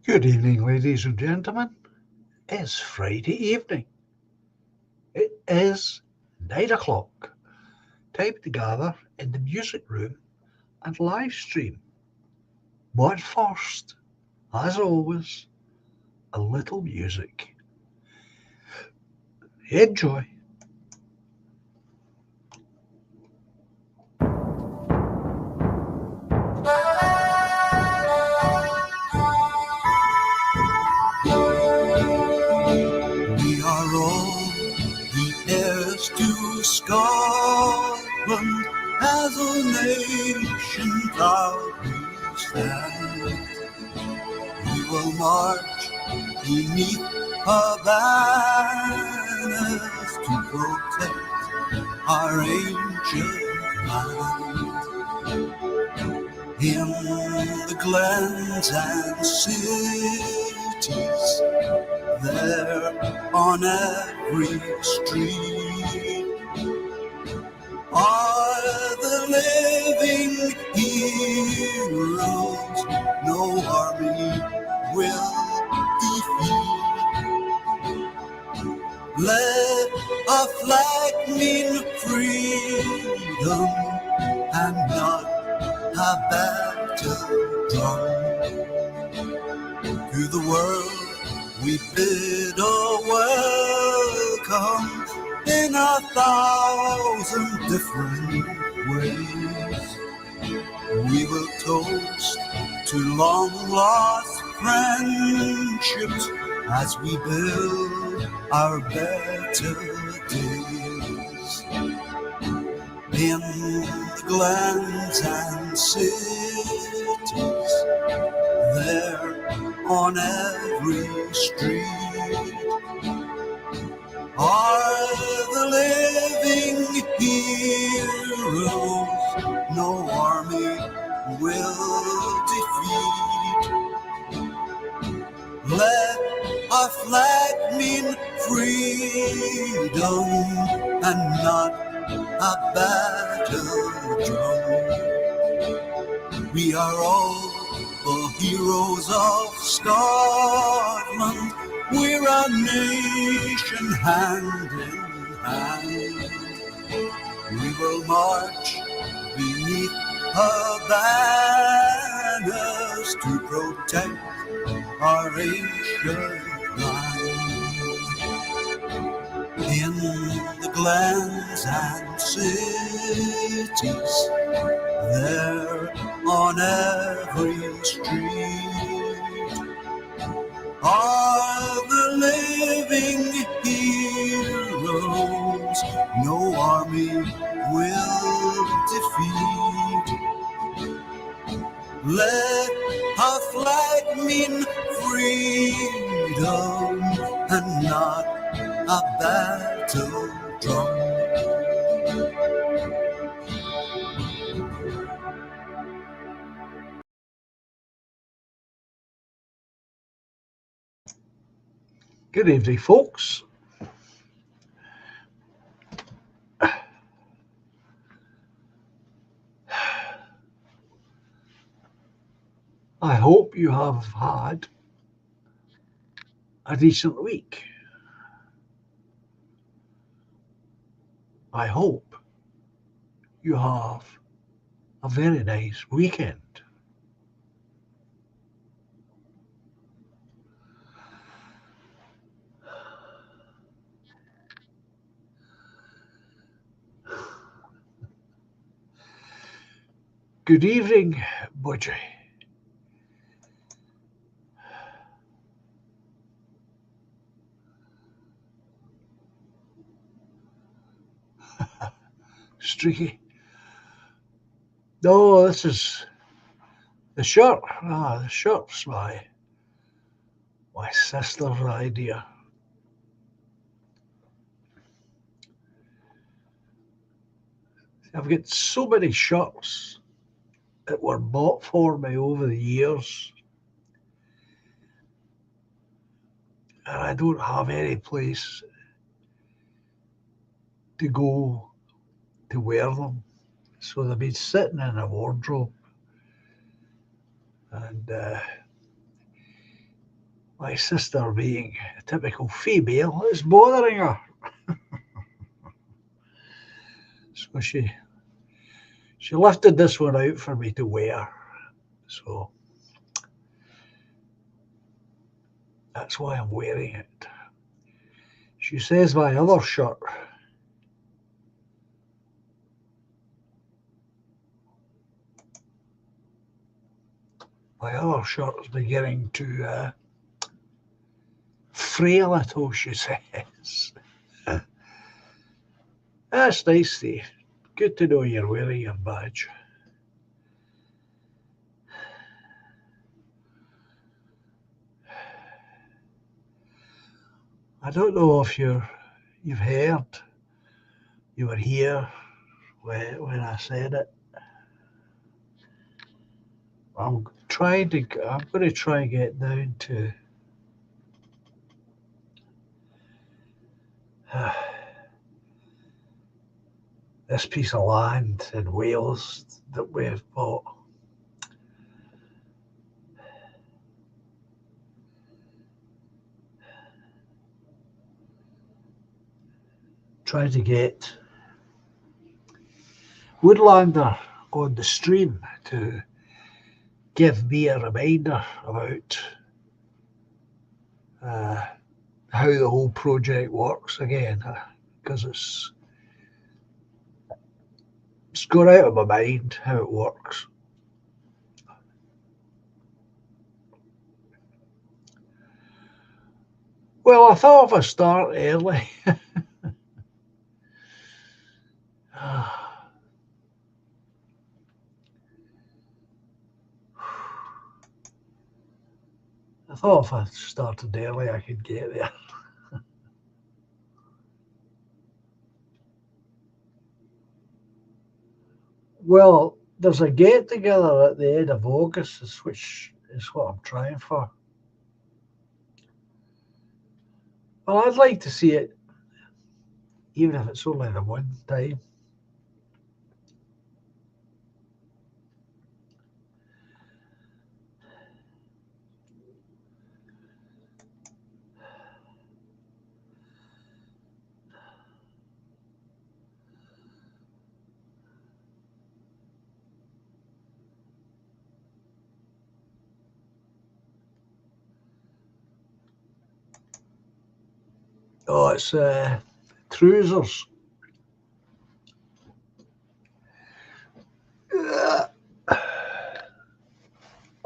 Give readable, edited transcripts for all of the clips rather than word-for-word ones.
Good evening, ladies and gentlemen. It's Friday evening. It is 9 o'clock. Time to gather in the music room and live stream. But first, as always, a little music. Enjoy. We are all the heirs to Scotland, as a nation proudly stand. We will march beneath her banners to protect our ancient land. In the glens and cities, there on every street are the living heroes no army will defeat. Let our flag mean freedom and not a battle drum. To the world we bid a welcome in 1,000 different ways. We will toast to long lost friendships as we build our better days. In the glens and cities, there on every street are the living heroes no army will defeat. Let our flag mean freedom and not a battle drum. We are all the heroes of Scotland. We're a nation hand in hand. We will march beneath her banners to protect our ancient land. In the glens and cities, there on every street are the living heroes no army will defeat. Let our flag mean freedom and not a battle drum. Good evening, folks. I hope you have had a decent week. I hope you have a very nice weekend. Good evening, Budgie. Streaky. No, this is the shirt. The shirt's my sister's idea. I've got so many shirts that were bought for me over the years, and I don't have any place to go to wear them. So they've been sitting in a wardrobe, and My sister, being a typical female, is bothering her. So she lifted this one out for me to wear. So that's why I'm wearing it. She says my other shirt's beginning to fray a little, she says. That's nice, Steve. Good to know you're wearing your badge. I don't know if you've heard. You were here when I said it. I'm going to try and get down to this piece of land in Wales that we've bought. Try to get Woodlander on the stream to give me a reminder about how the whole project works again, because it's gone out of my mind how it works. Well, I thought if I start early, I thought if I started early, I could get there. Well, there's a get together at the end of August, which is what I'm trying for. Well, I'd like to see it, even if it's only the one time. Oh, it's trousers.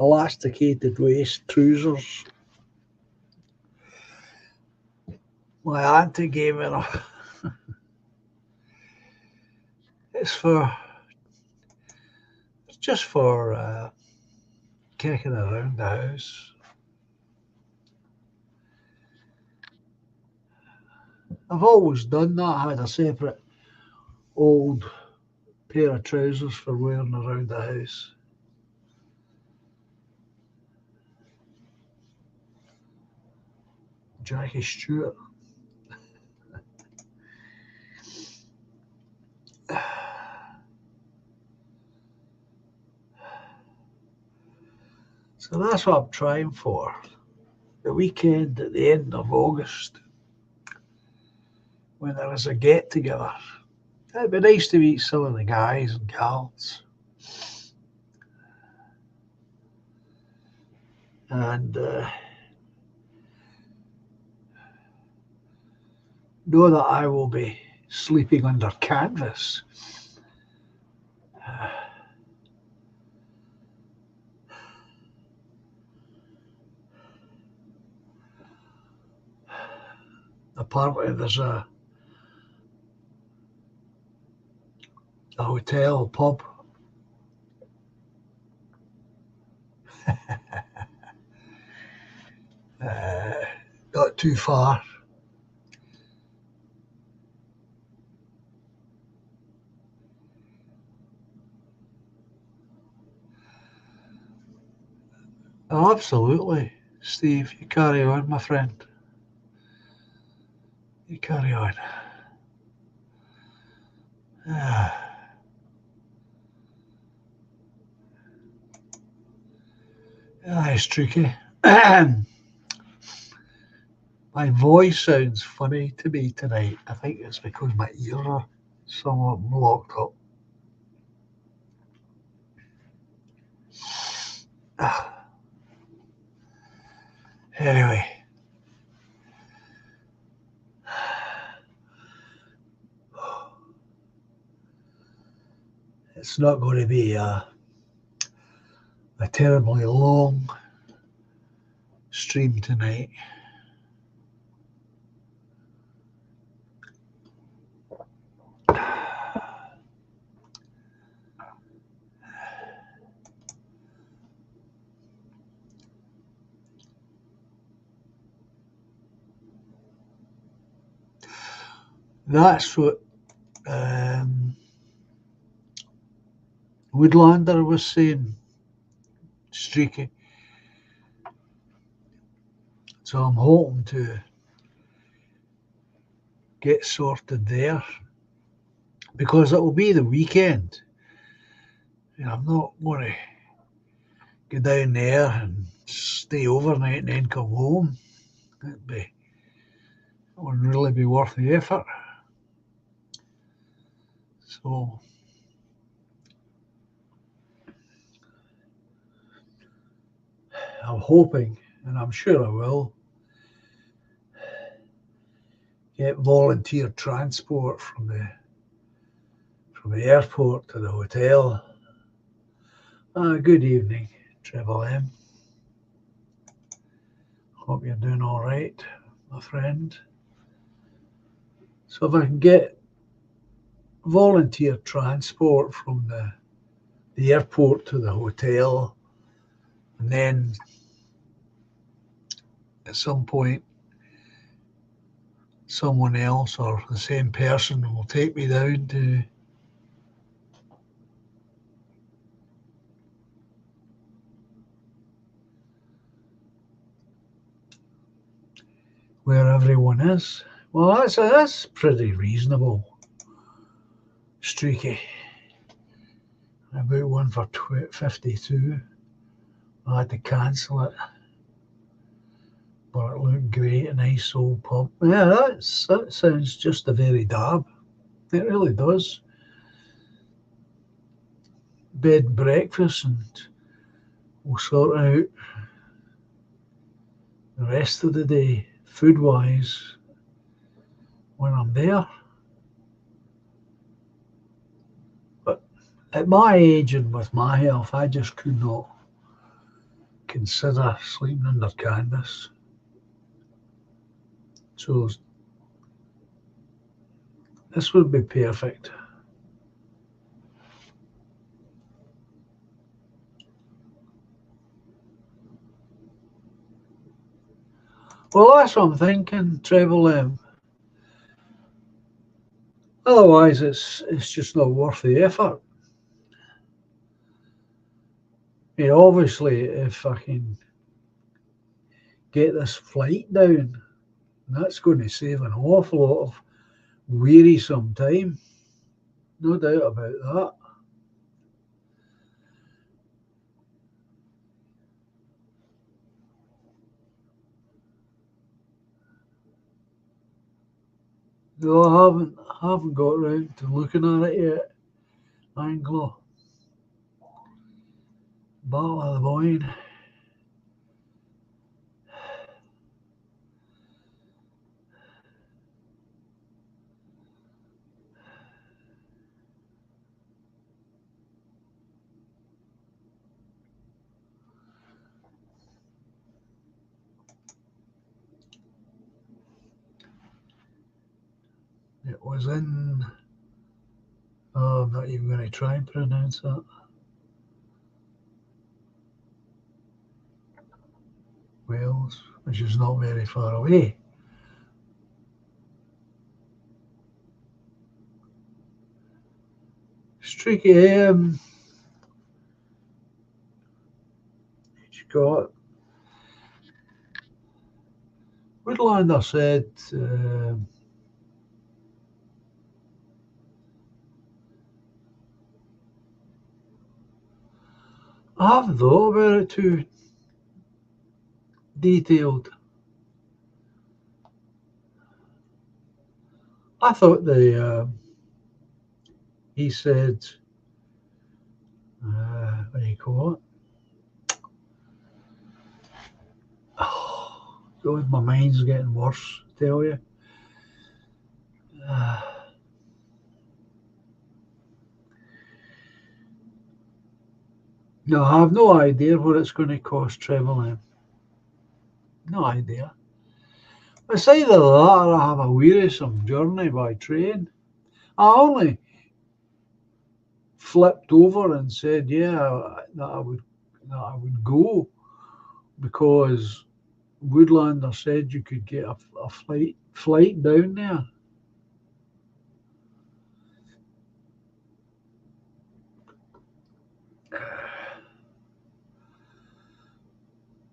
Elasticated waist trousers. My auntie gave me them. It's just for kicking around the house. I've always done that. I had a separate old pair of trousers for wearing around the house. Jackie Stewart. So that's what I'm trying for. The weekend at the end of August, when there is a get together. It'd be nice to meet some of the guys and gals. And know that I will be sleeping under canvas. Apparently there's a hotel, pub. Not too far. Oh, absolutely. Steve, you carry on, my friend. You carry on. It's tricky. My voice sounds funny to me tonight. I think it's because my ears are somewhat blocked up. Anyway, it's not going to be a terribly long stream tonight. That's what Woodlander was saying, Streaky. So I'm hoping to get sorted there because it will be the weekend. And I'm not going to go down there and stay overnight and then come home. It wouldn't really be worth the effort. So I'm hoping, and I'm sure I will, get volunteer transport from the airport to the hotel. Good evening, Trevor M. Hope you're doing all right, my friend. So if I can get volunteer transport from the airport to the hotel, and then at some point someone else or the same person will take me down to where everyone is. Well, that's pretty reasonable, Streaky. I bought one for $52. I had to cancel it, but it looked great, a nice old pub. Yeah, that sounds just a very dab. It really does. Bed and breakfast, and we'll sort out the rest of the day, food-wise, when I'm there. But at my age and with my health, I just could not consider sleeping under canvas. So this would be perfect. Well, that's what I'm thinking, Trevor. Otherwise, it's just not worth the effort. Obviously, if I can get this flight down, that's going to save an awful lot of wearisome time. No doubt about that. No, I haven't got around to looking at it yet. Anglo. Battle of the Boyne. It was in. Oh, I'm not even going to try and pronounce that. Wales, which is not very far away. Streaky AM. You got Woodlander said I haven't thought about it too detailed. I thought he said, what do you call it? Oh, God, my mind's getting worse, I tell you. Uh, no, I have no idea what it's going to cost travelling. No idea. It's either that or I have a wearisome journey by train. I only flipped over and said, yeah, that I would go because Woodlander said you could get a flight down there.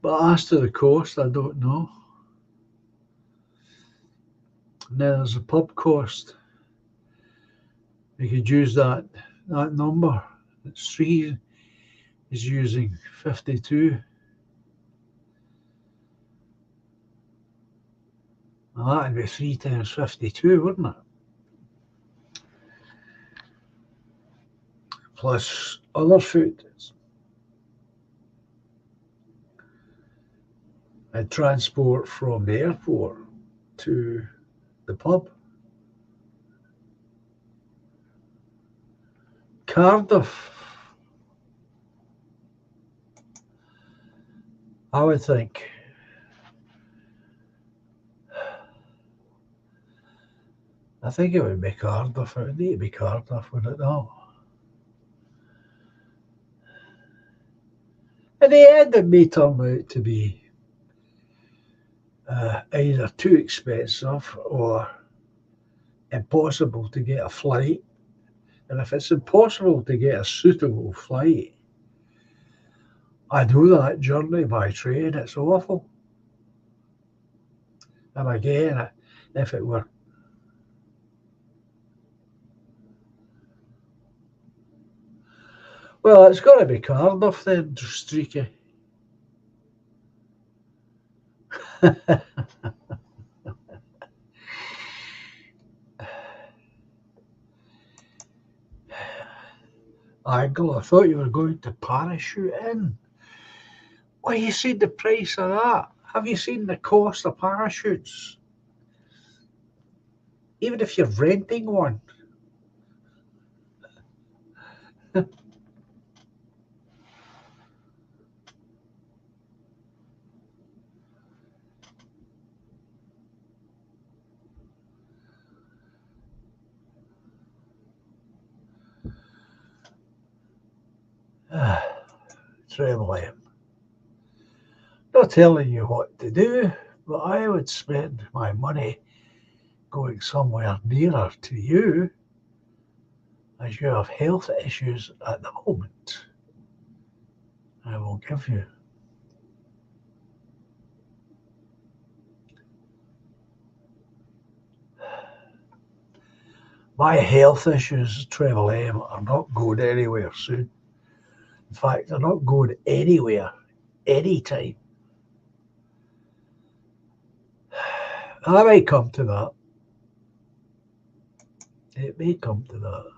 But as to the cost, I don't know. Now there's a pub cost. You could use that number that Street is using, 52. Well, that'd be 3 times 52, wouldn't it? Plus other food. And transport from the airport to the pub. Cardiff, I would think. I think it would be Cardiff. It would need to be Cardiff, would it not? In the end, it may turn out to be either too expensive or impossible to get a flight. And if it's impossible to get a suitable flight, I do that journey by train. It's awful. And again, if it were, well, it's got to be Cardiff then, Streaky. Angle, I thought you were going to parachute in. Well, you seen the price of that? Have you seen the cost of parachutes? Even if you're renting one. Travelling. Not telling you what to do, but I would spend my money going somewhere nearer to you as you have health issues at the moment. I will give you. My health issues, Travel M, are not going anywhere soon. In fact, they're not going anywhere anytime. I may come to that. It may come to that.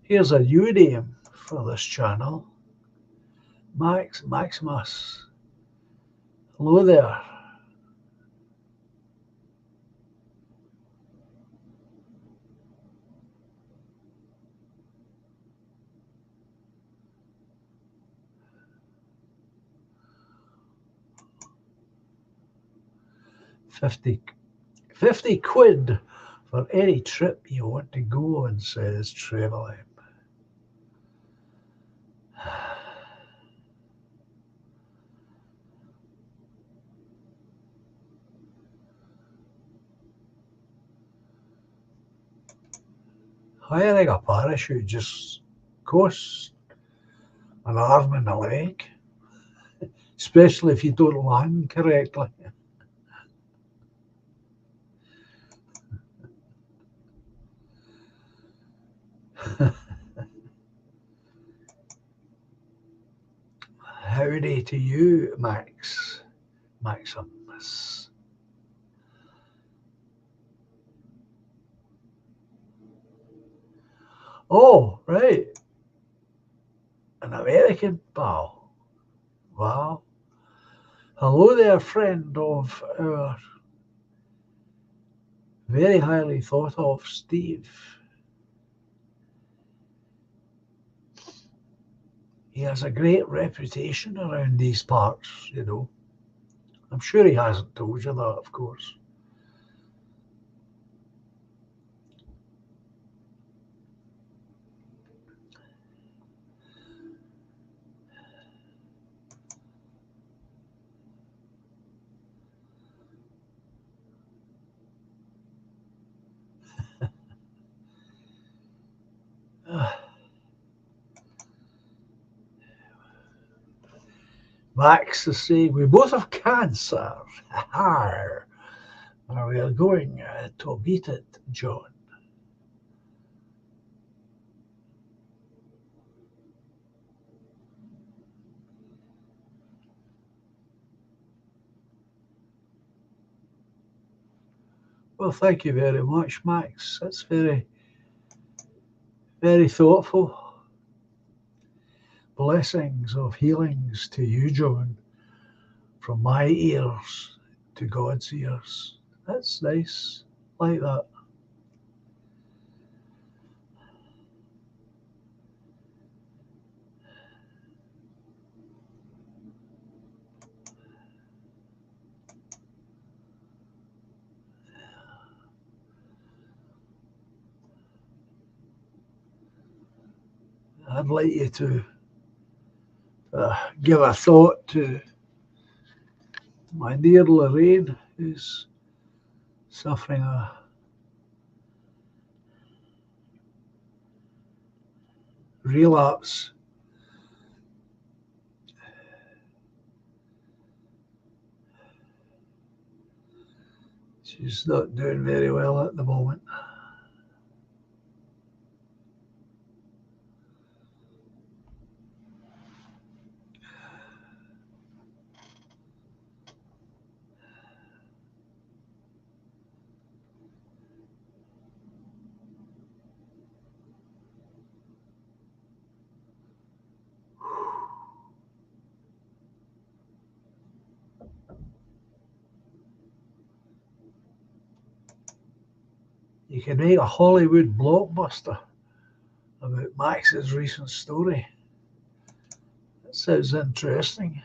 Here's a new name for this channel. Maximus. Hello there. Fifty quid for any trip you want to go on, says Travel M. Hiring a parachute just costs an arm and a leg, especially if you don't land correctly. Howdy to you, Maximus. Oh, right. An American pal. Wow. Hello there, friend of our very highly thought of Steve. He has a great reputation around these parts, you know. I'm sure he hasn't told you that, of course. Max is saying, we both have cancer. Are we going to beat it, John? Well, thank you very much, Max. That's very, very thoughtful. Blessings of healings to you, John, from my ears to God's ears. That's nice, like that. I'd like you to give a thought to my dear Lorraine, who's suffering a relapse. She's not doing very well at the moment. You can make a Hollywood blockbuster about Max's recent story. That sounds interesting.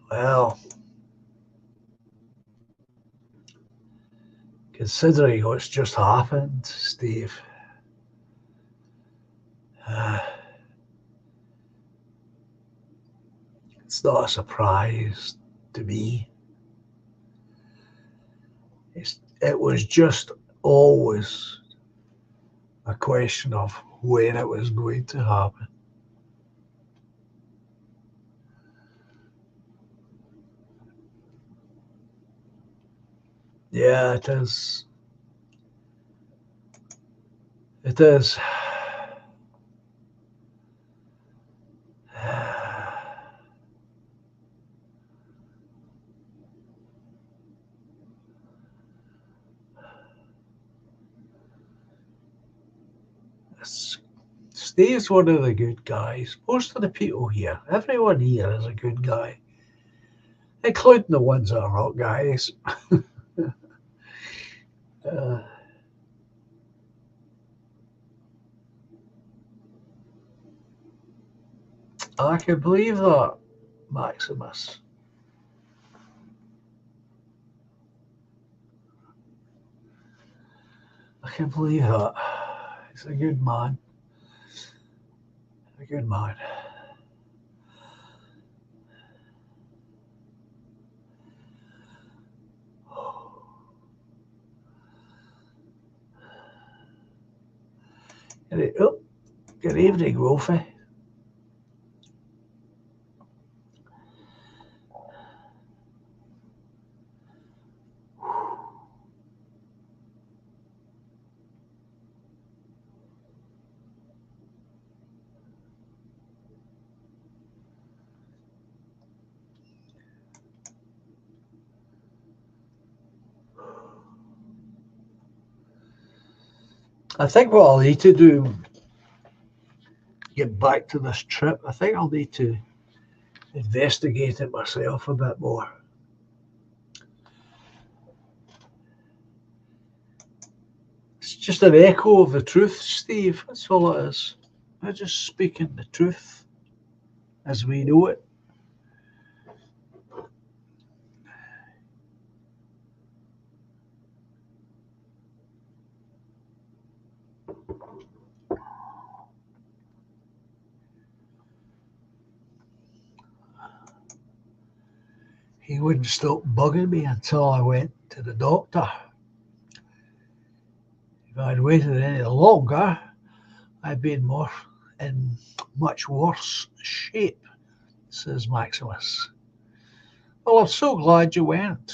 Well, considering what's just happened, Steve, it's not a surprise to me. It was just always a question of when it was going to happen. Yeah, it is. It is. Steve's one of the good guys. Most of the people here, everyone here is a good guy, including the ones that are not guys. uh, I can believe that, Maximus. I can believe that. He's a good man. A good man. Oh, good evening, Wolfie. I think what I'll need to do, get back to this trip, I think I'll need to investigate it myself a bit more. It's just an echo of the truth, Steve. That's all it is. We're just speaking the truth as we know it. He wouldn't stop bugging me until I went to the doctor. If I'd waited any longer, I'd been in much worse shape, says Maximus. Well, I'm so glad you went.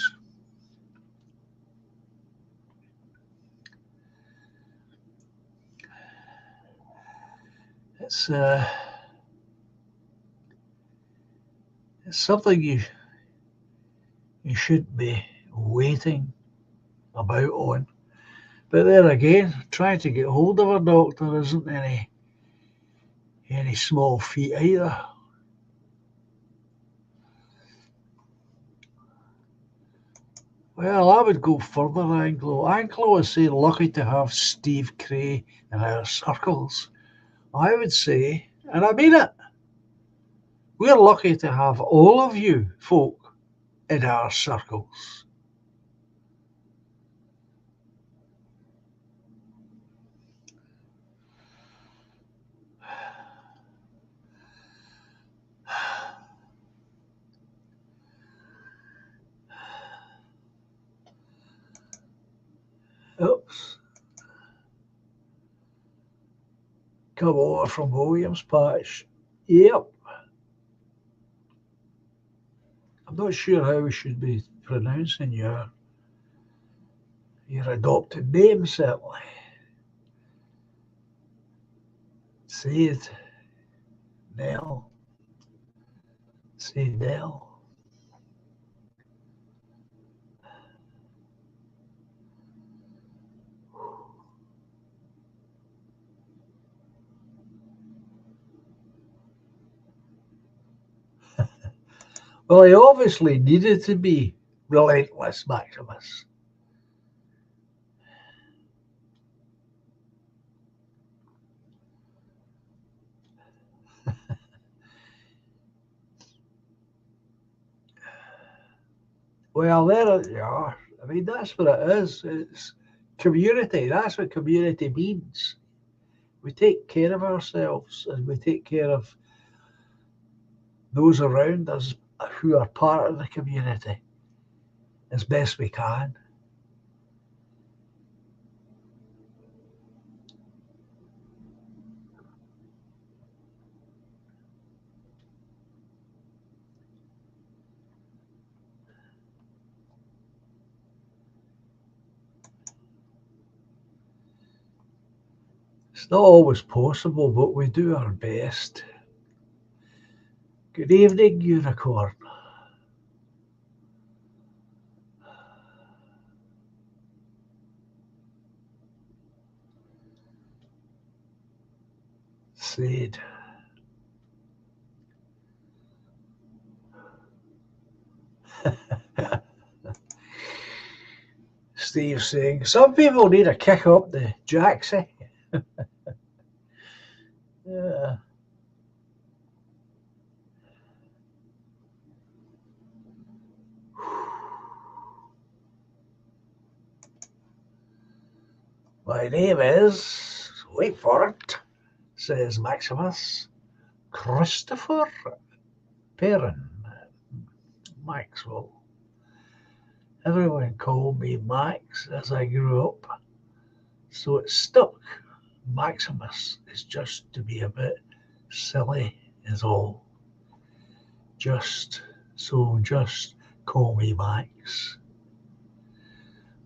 It's something you shouldn't be waiting about on. But there again, trying to get hold of a doctor isn't any small feat either. Well, I would go further, Anglo. Anglo is saying lucky to have Steve Cray in our circles. I would say, and I mean it, we're lucky to have all of you folk in our circles. Oops. Come over from Williams Patch. Yep. I'm not sure how we should be pronouncing your adopted name, certainly. Said Nell. Say Nell. Well, he obviously needed to be relentless, Maximus. Well, there you are. I mean, that's what it is. It's community. That's what community means. We take care of ourselves and we take care of those around us who are part of the community as best we can. It's not always possible, but we do our best. Good evening, Unicorn. Said. Steve saying, some people need a kick up the jacksie. Yeah. My name is, wait for it, says Maximus, Christopher Perrin. Maxwell. Everyone called me Max as I grew up, so it stuck. Maximus is just to be a bit silly is all. Just call me Max.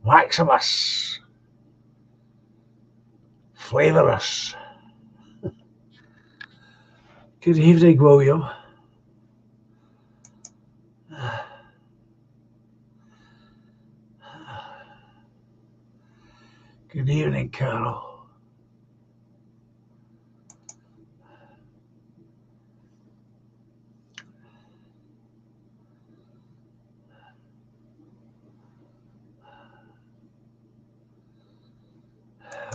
Maximus. Flavorous. Good evening, William. Good evening, Carol.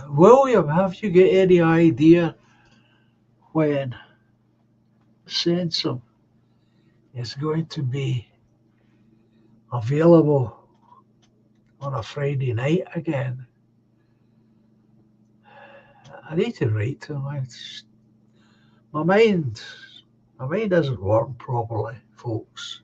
William, have you got any idea when Sensum is going to be available on a Friday night again? I need to write to him. My mind, my mind doesn't work properly, folks.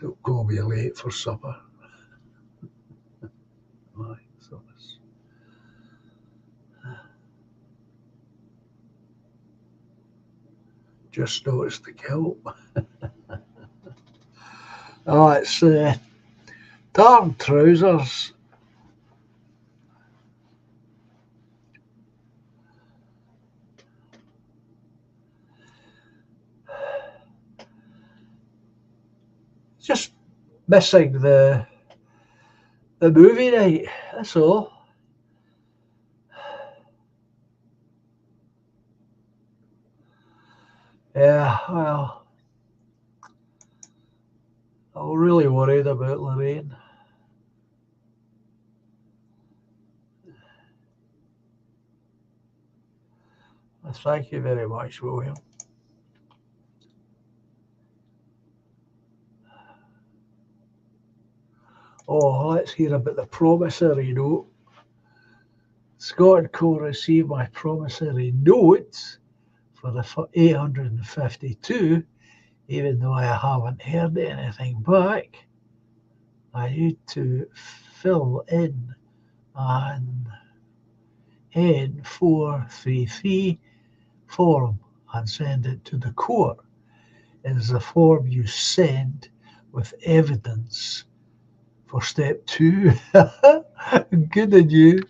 Don't go be late for supper. Aye, so just noticed the kilt. Oh, it's tartan trousers. Just missing the movie night. That's all. Yeah, well, I'm really worried about Lorraine. Thank you very much, William. Oh, let's hear about the promissory note. Scott and Co received my promissory note for the 852, even though I haven't heard anything back. I need to fill in an N433 form and send it to the court. It is the form you send with evidence for step 2. Good on you.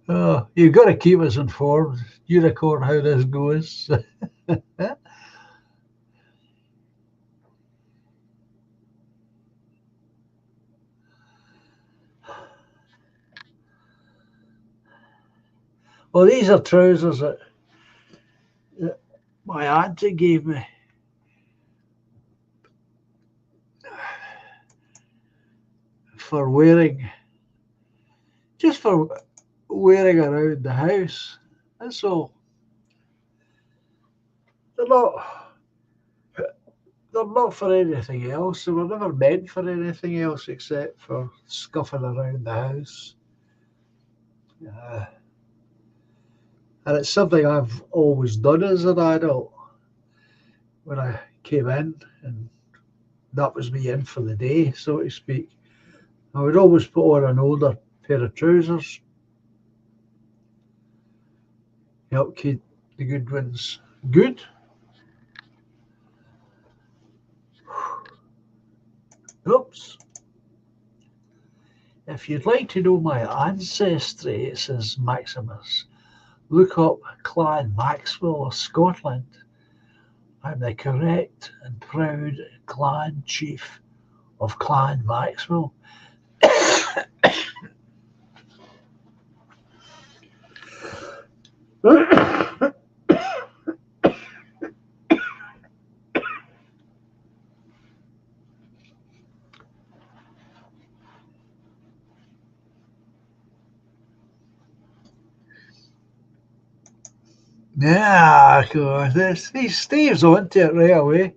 Oh, you've got to keep us informed. You record how this goes. Well, these are trousers that my auntie gave me. For wearing, just for wearing around the house. That's all. They're not. They're not for anything else. They were never meant for anything else except for scuffing around the house. Uh, and it's something I've always done as an adult. When I came in, and that was me in for the day, so to speak, I would always put on an older pair of trousers, help keep the good ones good. Oops. If you'd like to know my ancestry, says Maximus, look up Clan Maxwell of Scotland. I'm the correct and proud clan chief of Clan Maxwell. Yeah, of course. Steve's onto it right away.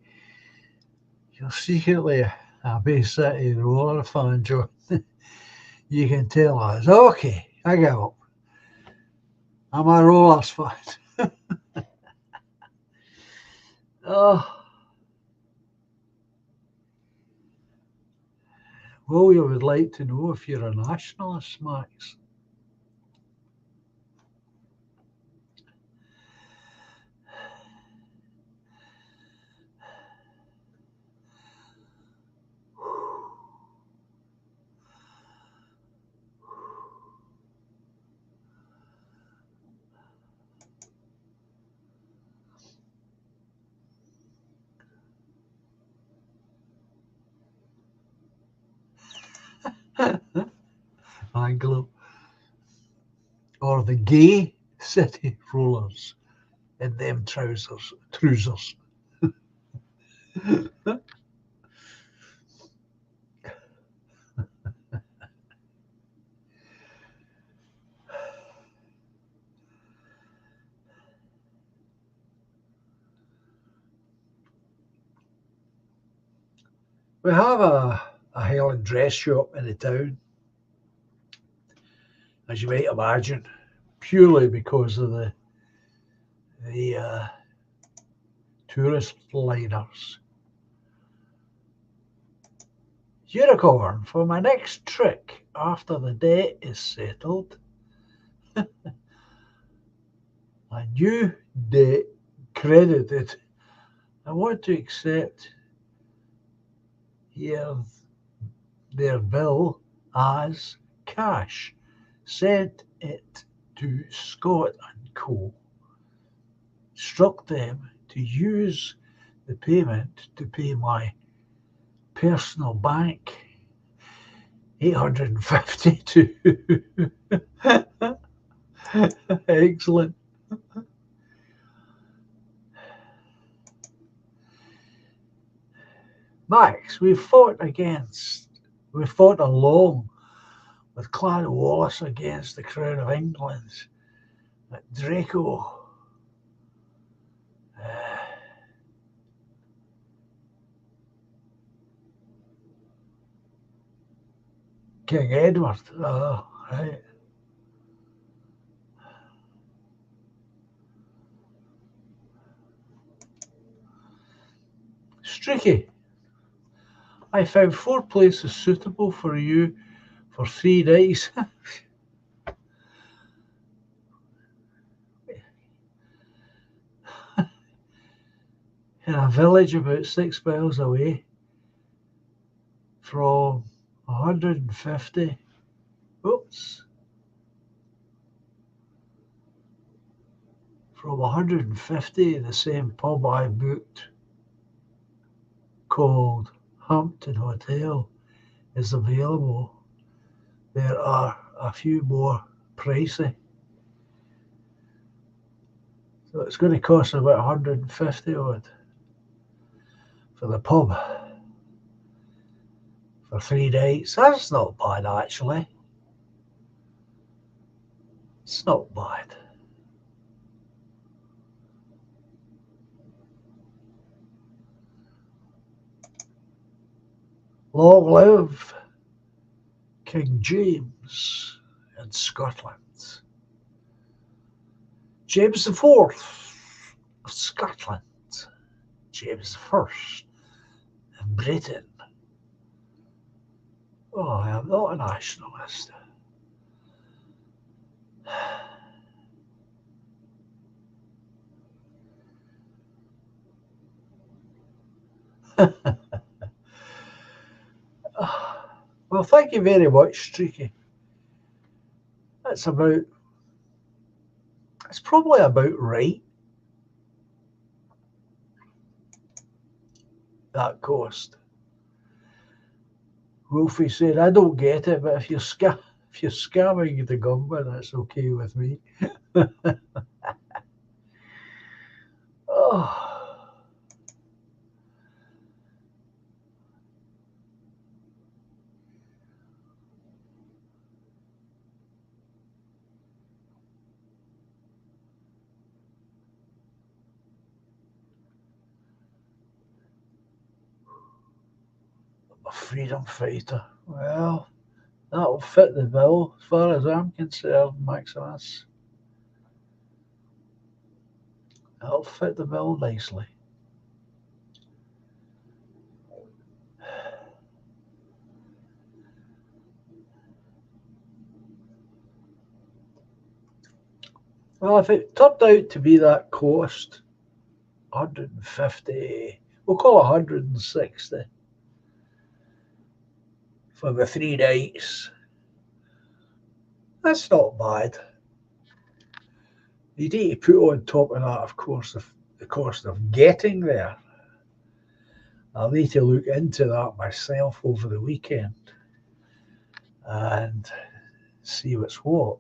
You're secretly a Bay City Roller fan, Joe. You can tell us. Okay, I give up. I'm a Rollers fan. Oh, well, you would like to know if you're a nationalist, Max. Anglo, or the gay city rollers in them trousers. We have a Highland dress shop in the town, as you might imagine, purely because of the tourist liners. Unicorn, for my next trick after the debt is settled, a new debt credited. I want to accept here their bill as cash. Sent it to Scott and Co. Instruct them to use the payment to pay my personal bank. 852. Excellent. Max, we've fought along with Clan Wallace against the Crown of England at Draco. King Edward. Oh, right. Streaky. I found 4 places suitable for you for 3 days. In a village about 6 miles away from 150. Oops. From 150, the same pub I booked, called Hampton Hotel, is available. There are a few more pricey. So it's going to cost about 150 odd for the pub for 3 days. That's not bad, actually. It's not bad. Long live King James in Scotland. James IV of Scotland. James I of Britain. Oh, I am not a nationalist. Well, thank you very much, Streaky. It's probably about right, that cost. Wolfie said, I don't get it, but if you're scamming the government, that's okay with me. Oh. A freedom fighter. Well, that'll fit the bill as far as I'm concerned, Maximus. That'll fit the bill nicely. Well, if it turned out to be that cost, 150, we'll call it 160 for the 3 days. That's not bad. You need to put on top of that, of course, the cost of getting there. I'll need to look into that myself over the weekend and See what's what.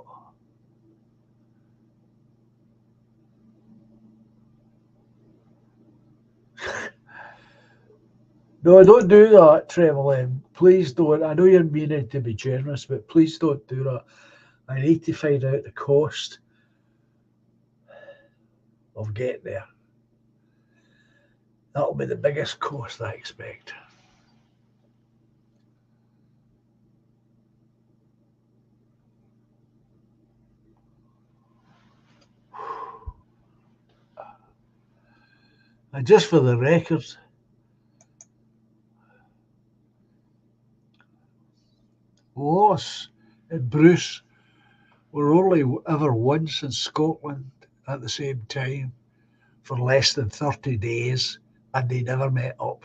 No, don't do that, Trevelyan. Please don't. I know you're meaning to be generous, but please don't do that. I need to find out the cost of getting there. That'll be the biggest cost I expect. And just for the record, Wallace and Bruce were only ever once in Scotland at the same time for less than 30 days, and they never met up.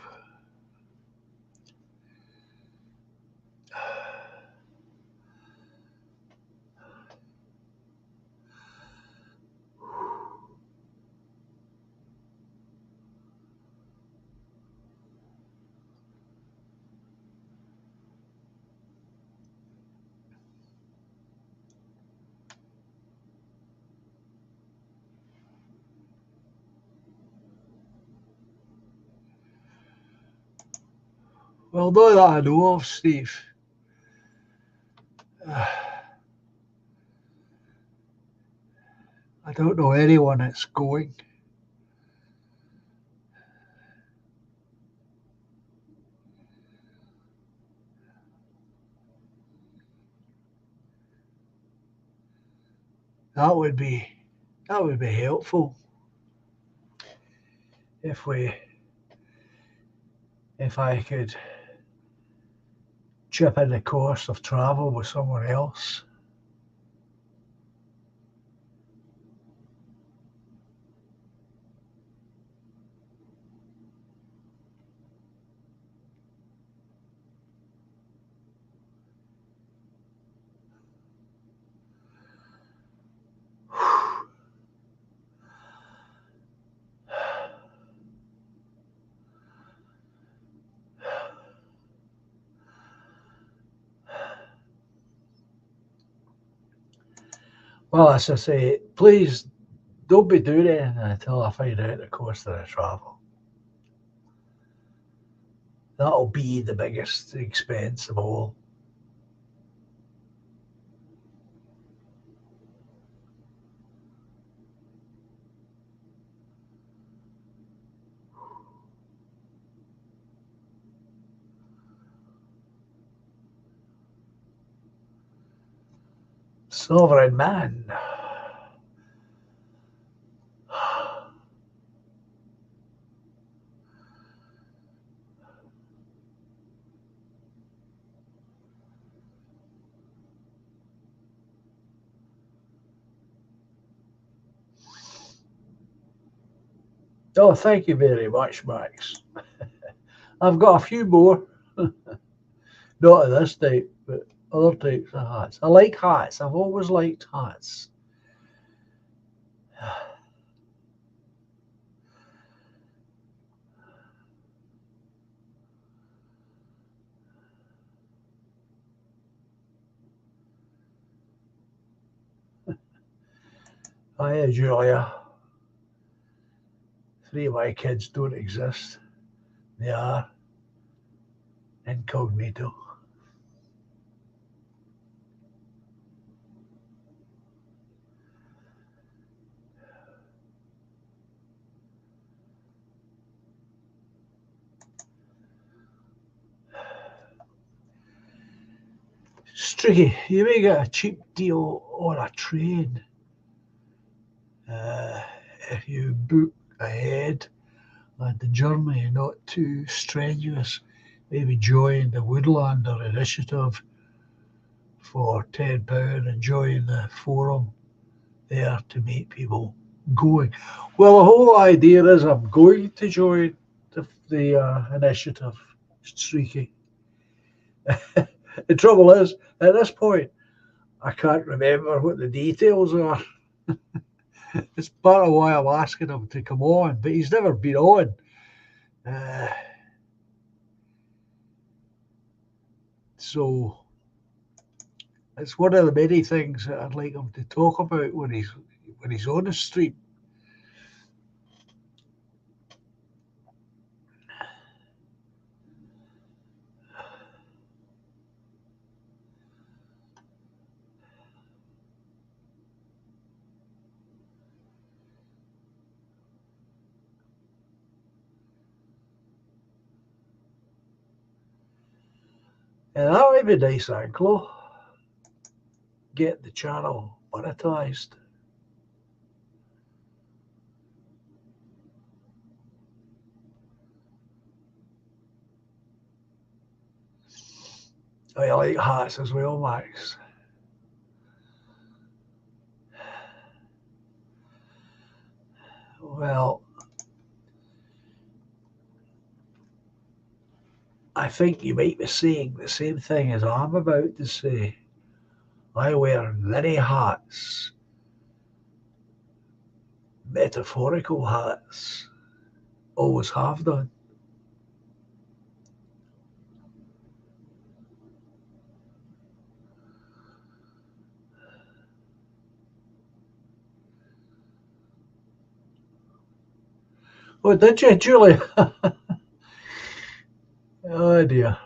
Well, not that I know of, Steve. I don't know anyone that's going. That would be helpful if I could chip in the cost of travel with someone else. Well, as I say, please don't be doing anything until I find out the cost of the travel. That'll be the biggest expense of all. Sovereign man. Oh, thank you very much, Max. I've got a few more. Not of this type, but other types of hats. I like hats. I've always liked hats. Hiya, Julia. 3 of my kids don't exist. They are incognito. Streaky, you may get a cheap deal on a train if you book ahead and the journey not too strenuous. Maybe join the Woodlander initiative for £10 and join the forum there to meet people going. Well, the whole idea is I'm going to join the initiative, Streaky. The trouble is, at this point, I can't remember what the details are. It's part of why I'm asking him to come on, but he's never been on. So It's one of the many things that I'd like him to talk about when he's on the stream. And that would be nice, Anglo. Get the channel monetized. I like hats as well, Max. Well, I think you might be saying the same thing as I'm about to say. I wear many hats, metaphorical hats, always have done. Oh, did you, Julie? Oh dear.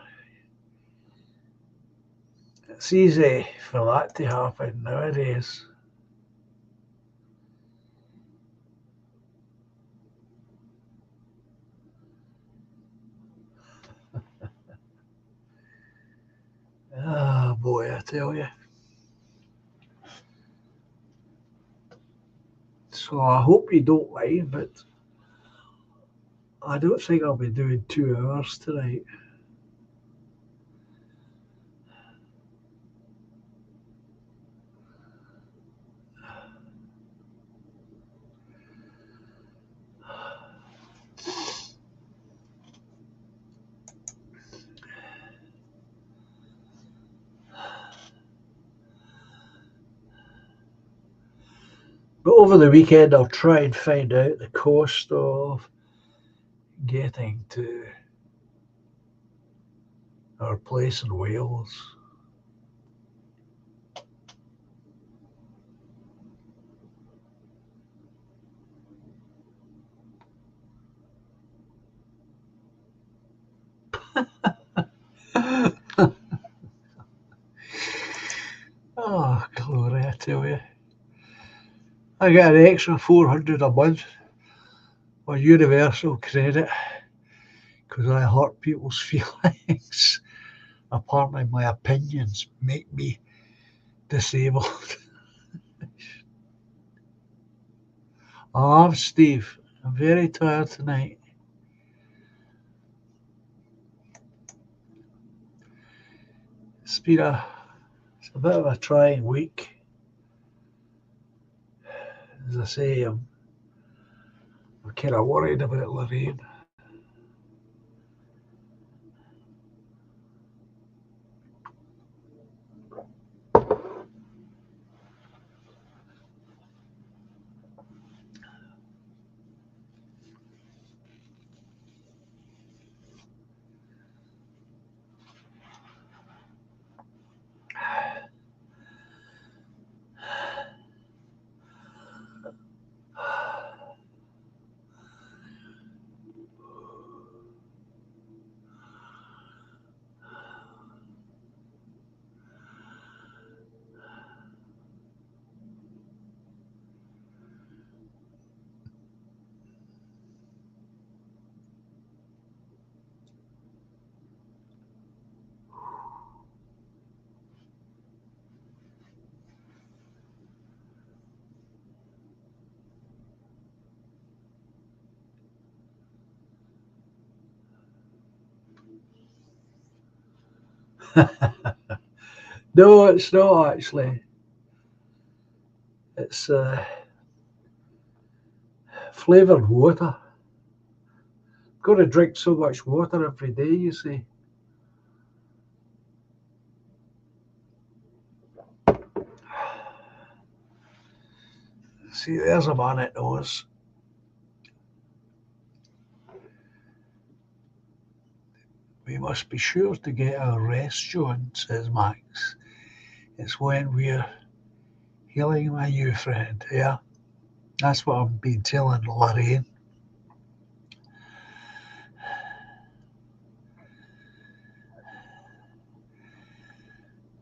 It's easy for that to happen nowadays. Oh boy, I tell you. So I hope you don't mind, but I don't think I'll be doing 2 hours tonight. But over the weekend, I'll try and find out the cost of getting to our place in Wales. Oh, glory, I tell you. I get an extra 400 a month on universal credit because I hurt people's feelings. Apparently, my opinions make me disabled. Oh, I'm Steve. I'm very tired tonight. It's been it's a bit of a trying week. As I say, I'm kind of worried about Lorraine. No, it's not actually. It's flavoured water. Got to drink so much water every day, you see. See, there's a man that knows. We must be sure to get our rest, John, says Max. It's when we're healing my new friend. Yeah, that's what I've been telling Lorraine.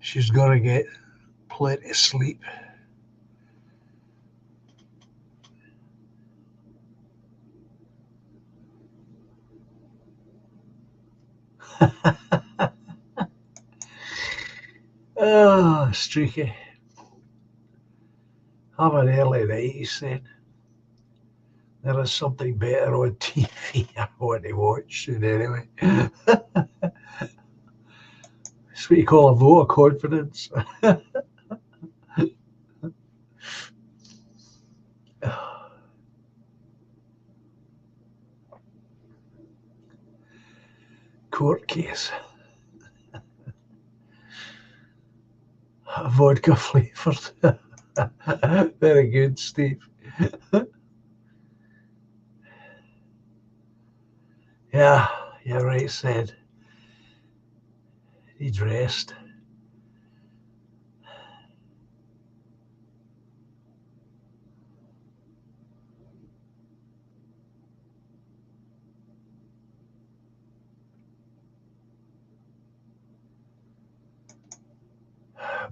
She's got to get plenty of sleep. Oh, Streaky. Have an early night, he said. There is something better on TV I want to watch soon anyway. It's what you call a vote of confidence. Court case. Vodka flavoured. Very good, Steve. Yeah, you're right, said. He dressed.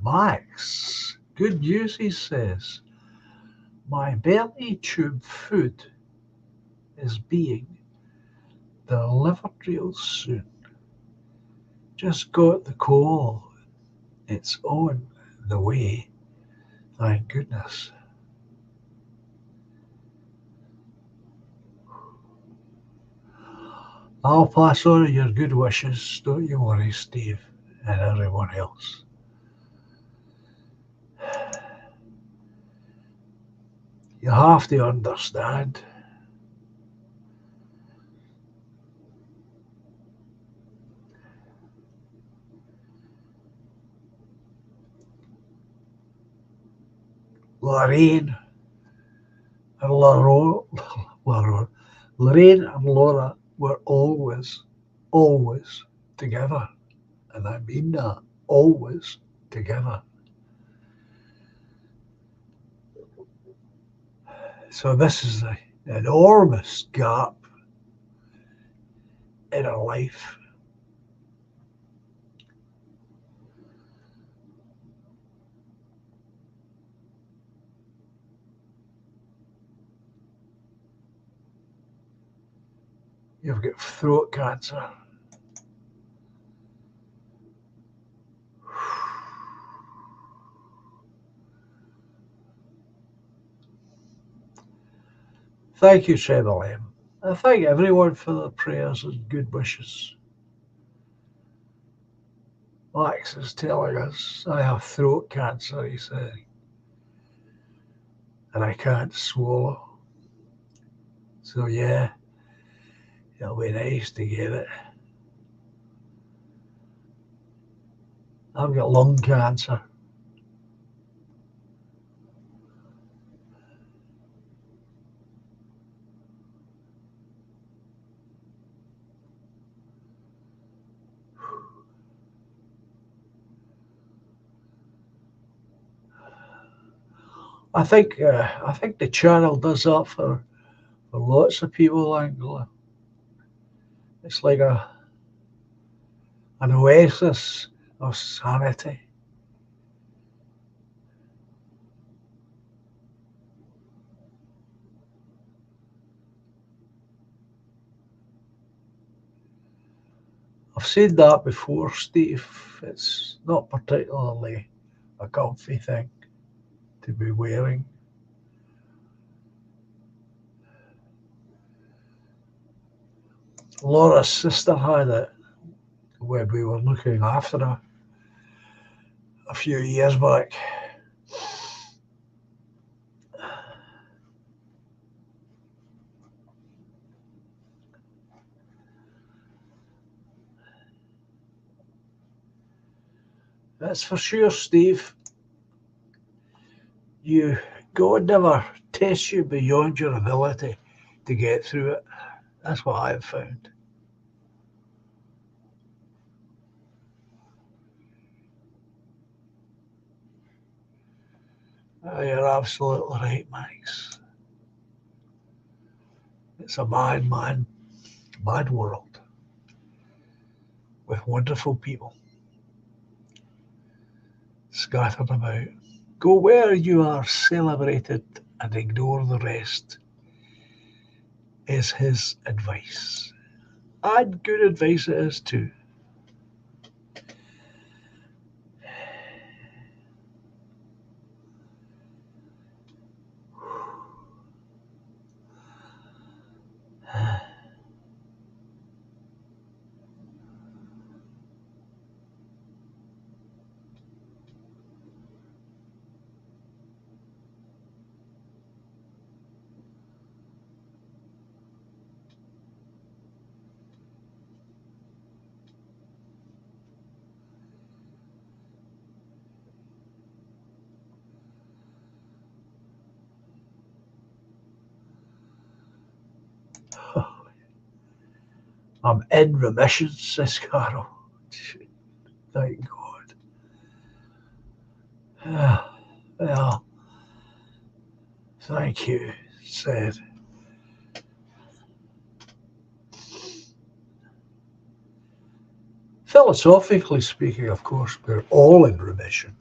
Max, good news, he says. My belly tube food is being delivered real soon. Just got the call. It's on the way. Thank goodness. I'll pass on your good wishes, don't you worry, Steve, and everyone else. You have to understand. Lorraine and Lorraine and Laura were always together. And I mean that, always together. So this is an enormous gap in her life. You've got throat cancer. Thank you, Cheryl M. I thank everyone for their prayers and good wishes. Max is telling us I have throat cancer, he said, and I can't swallow. So yeah, it'll be nice to get it. I've got lung cancer. I think the channel does that for lots of people, Angela. It's like an oasis of sanity. I've said that before, Steve. It's not particularly a comfy thing to be wearing. Laura's sister had it when we were looking after her a few years back. That's for sure, Steve. God never tests you beyond your ability to get through it. That's what I've found. You're absolutely right, Max. It's a mad world with wonderful people scattered about. Go where you are celebrated and ignore the rest, is his advice. And good advice it is too. I'm in remission, says Carol. Thank God. Well, thank you, said. Philosophically speaking, of course, we're all in remission.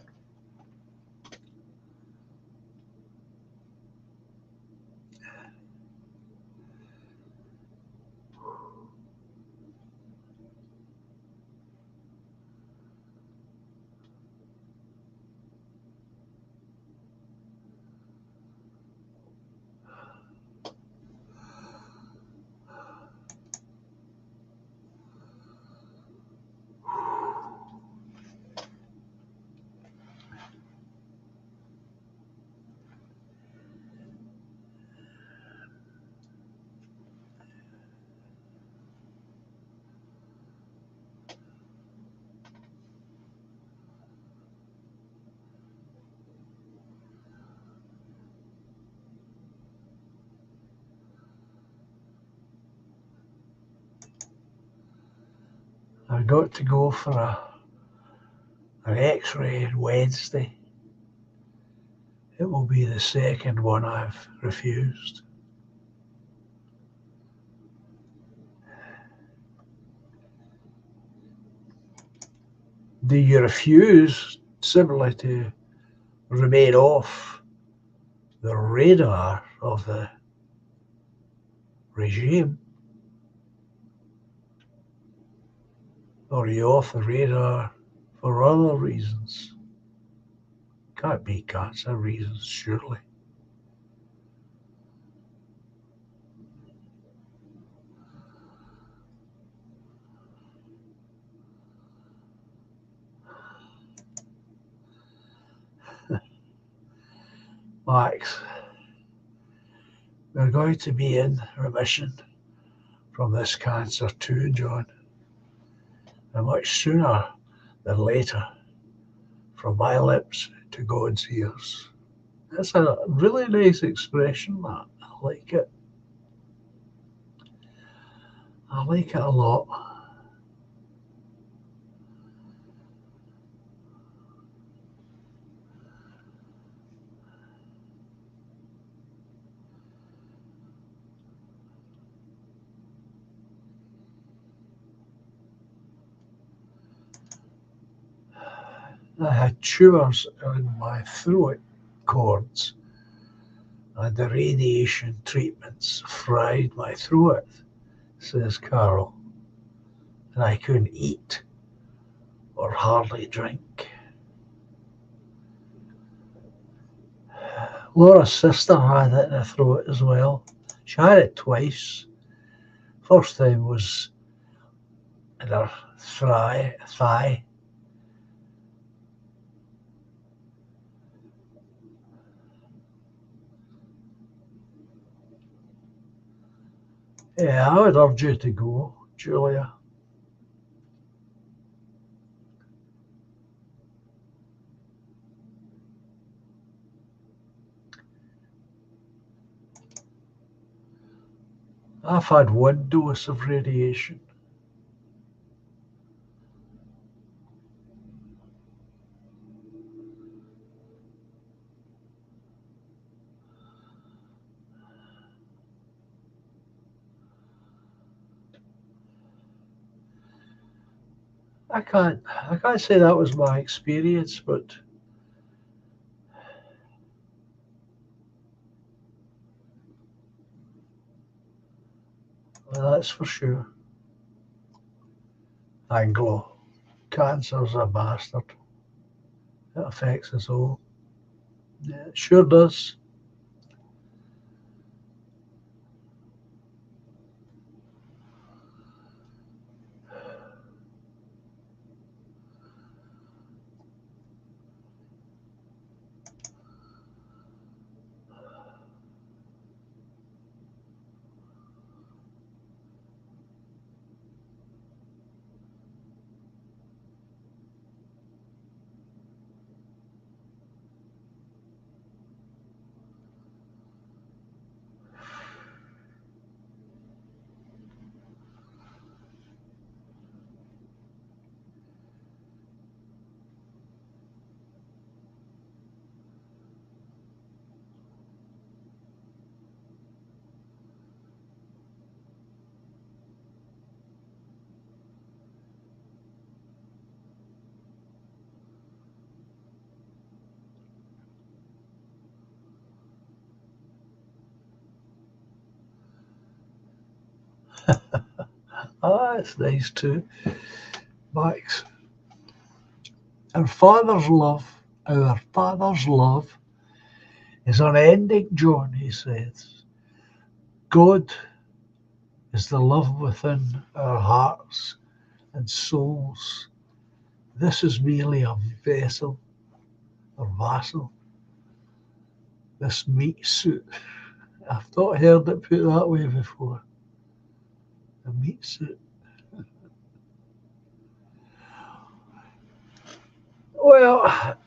I got to go for an X-ray on Wednesday. It will be the second one I've refused. Do you refuse simply to remain off the radar of the regime? Or are you off the radar for other reasons? Can't be cancer reasons, surely. Max, we're going to be in remission from this cancer too, John, and much sooner than later, from my lips to God's ears. That's a really nice expression, that. I like it. I like it a lot. I had tumours in my throat cords, and the radiation treatments fried my throat, says Carol, and I couldn't eat or hardly drink. Laura's sister had it in her throat as well. She had it twice. First time was in her thigh. Yeah, I would urge you to go, Julia. I've had one dose of radiation. I can't say that was my experience, but that's for sure. Anglo, cancer's a bastard. It affects us all. Yeah, it sure does. Ah, it's nice too. Max. Our Father's love is unending, John, he says. God is the love within our hearts and souls. This is merely a vessel or vassal, this meat suit. I've not heard it put that way before. A meat suit. Well,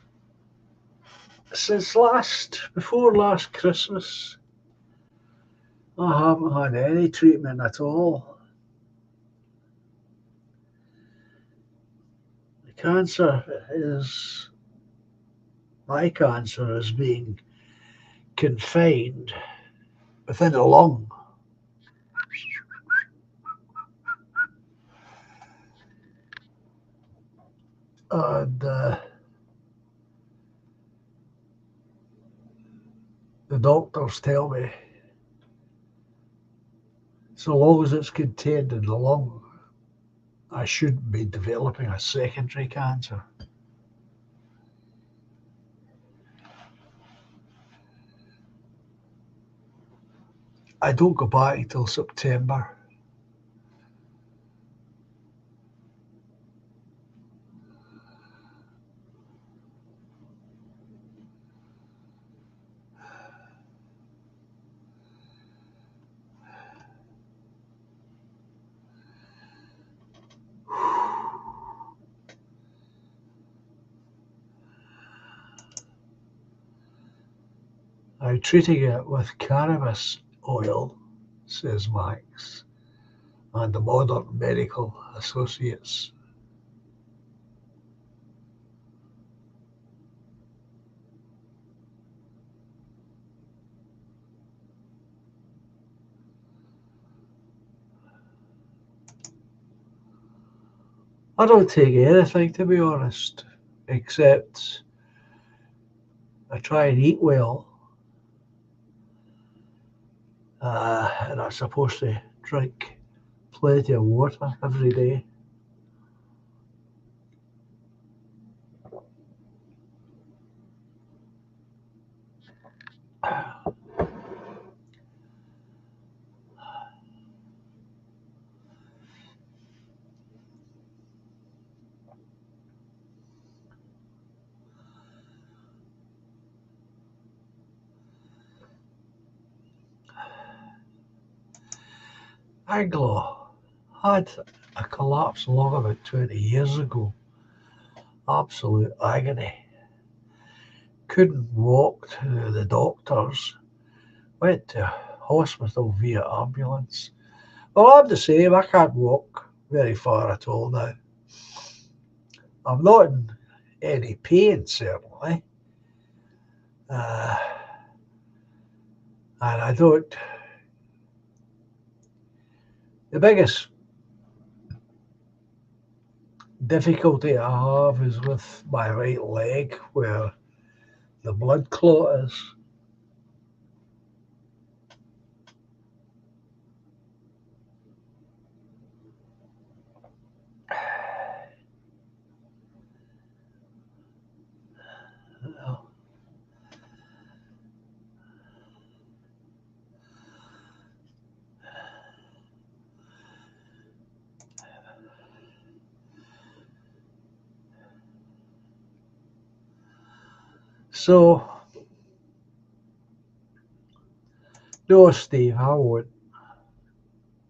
before last Christmas, I haven't had any treatment at all. The cancer is, my cancer is being confined within a lung. And the doctors tell me, so long as it's contained in the lung, I shouldn't be developing a secondary cancer. I don't go back until September. I'm treating it with cannabis oil, says Max, and the Modern Medical Associates. I don't take anything, to be honest, except I try and eat well, and I'm supposed to drink plenty of water every day. Anglo had a collapse long about 20 years ago. Absolute agony. Couldn't walk to the doctors. Went to hospital via ambulance. Well, I'm the same. I can't walk very far at all now. I'm not in any pain, certainly. Uh, and I don't. The biggest difficulty I have is with my right leg where the blood clot is. So, no, Steve, I won't.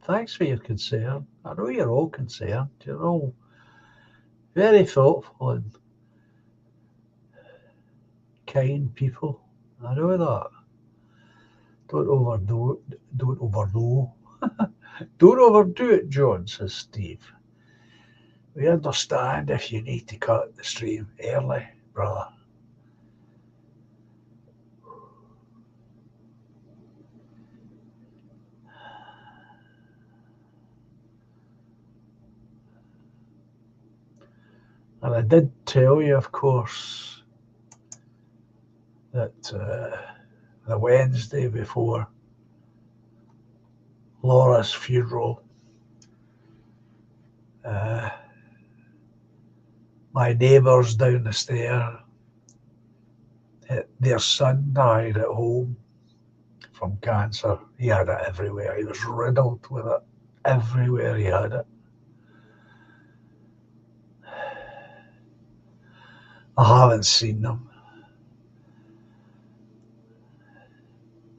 Thanks for your concern. I know you're all concerned. You're all very thoughtful and kind people. I know that. Don't overdo it. Don't overdo it, John, says Steve. We understand if you need to cut the stream early, brother. And I did tell you, of course, that the Wednesday before Laura's funeral, my neighbours down the stair, their son died at home from cancer. He had it everywhere. He was riddled with it. Everywhere he had it. I haven't seen them,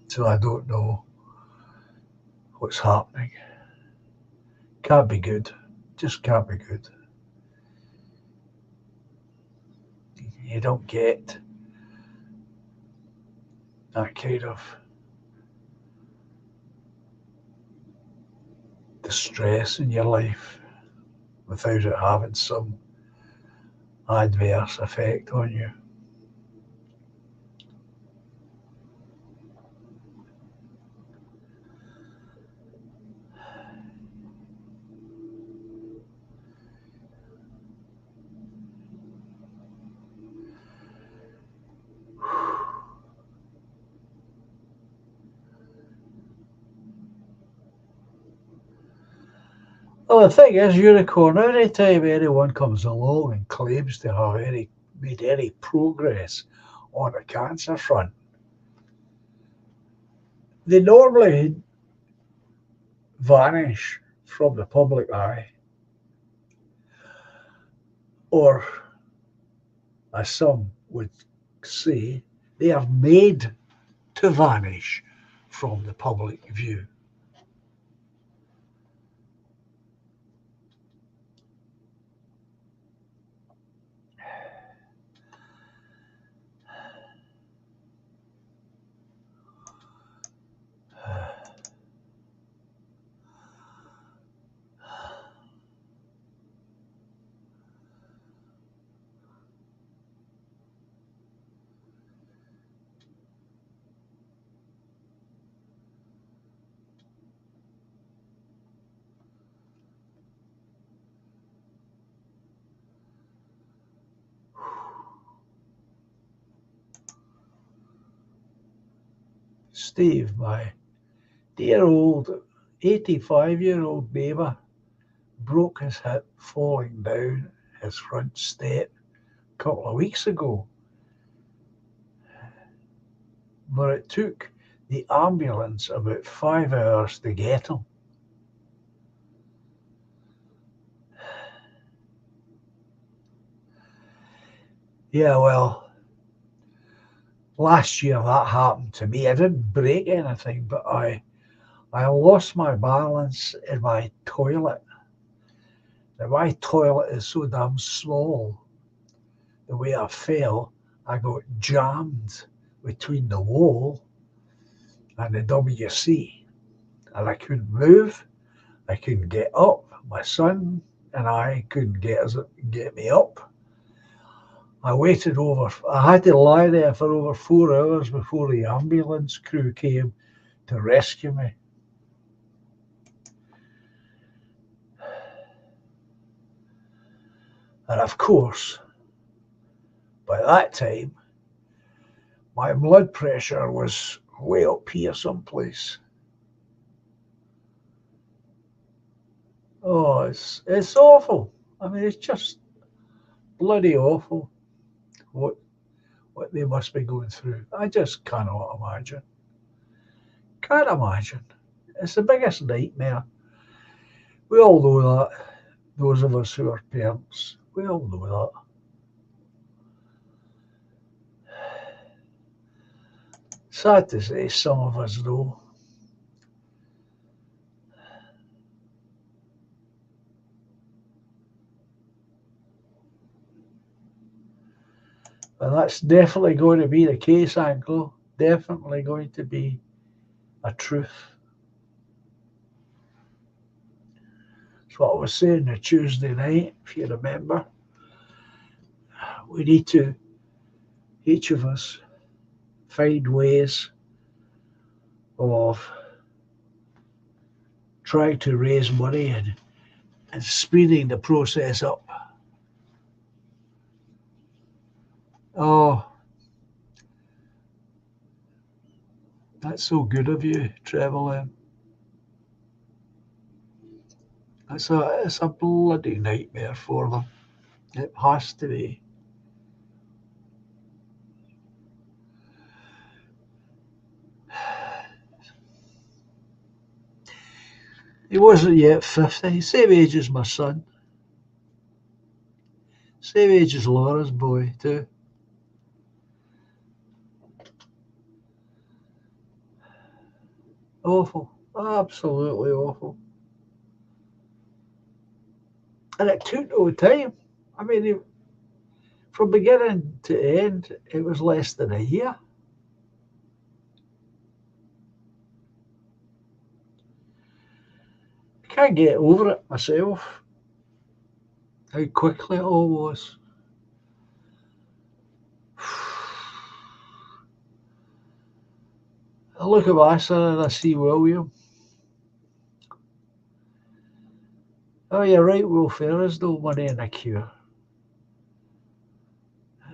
so I don't know what's happening. Can't be good. Just can't be good. You don't get that kind of distress in your life without it having some adverse effect on you. Well, the thing is, Unicorn, every time anyone comes along and claims to have made any progress on the cancer front, they normally vanish from the public eye. Or, as some would say, they are made to vanish from the public view. Steve, my dear old 85-year-old neighbour, broke his hip falling down his front step a couple of weeks ago. But it took the ambulance about 5 hours to get him. Yeah, well, last year that happened to me. I didn't break anything, but I lost my balance in my toilet. Now, my toilet is so damn small. The way I fell, I got jammed between the wall and the WC, and I couldn't move. I couldn't get up. My son and I couldn't get me up. I had to lie there for over 4 hours before the ambulance crew came to rescue me. And of course, by that time, my blood pressure was way up here someplace. Oh, it's awful. I mean, it's just bloody awful what they must be going through. I just cannot imagine. Can't imagine. It's the biggest nightmare. We all know that. Those of us who are parents, we all know that. Sad to say, some of us know. And that's definitely going to be the case, Anglo. Definitely going to be a truth. That's what I was saying on Tuesday night, if you remember. We need to, each of us, find ways of trying to raise money and speeding the process up. Oh, that's so good of you, Trevelyan. It's a bloody nightmare for them. It has to be. He wasn't yet 50. Same age as my son. Same age as Laura's boy, too. Awful. Absolutely awful. And it took no time. I mean, from beginning to end, it was less than a year. I can't get over it myself, how quickly it all was. I look at my son and I see William. Oh, you're right, Will, there is no money in a cure.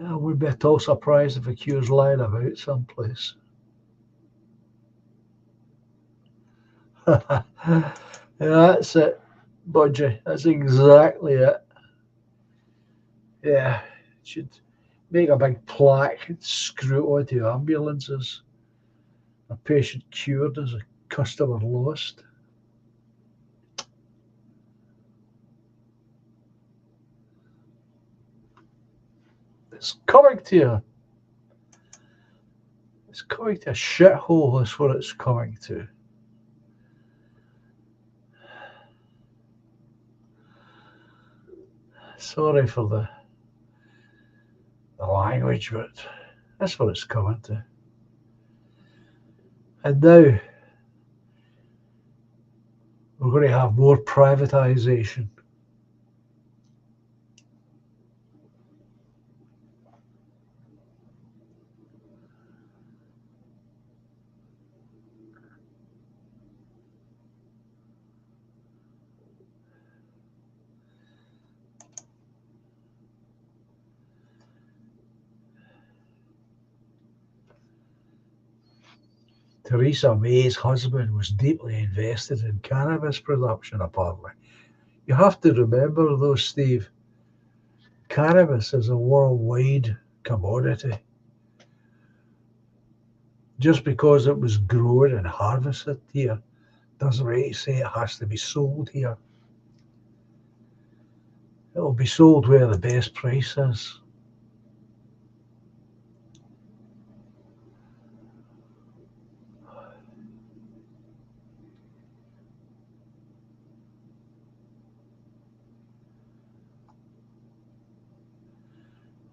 I wouldn't be at all surprised if a cure's lying about someplace. Yeah, that's it, Budgie. That's exactly it. Yeah, should make a big plaque and screw it onto ambulances. A patient cured as a customer lost. It's coming to you. It's coming to a shithole, that's what it's coming to. Sorry for the language, but that's what it's coming to. And now we're going to have more privatisation. Theresa May's husband was deeply invested in cannabis production, apparently. You have to remember, though, Steve, cannabis is a worldwide commodity. Just because it was grown and harvested here doesn't really say it has to be sold here. It will be sold where the best price is.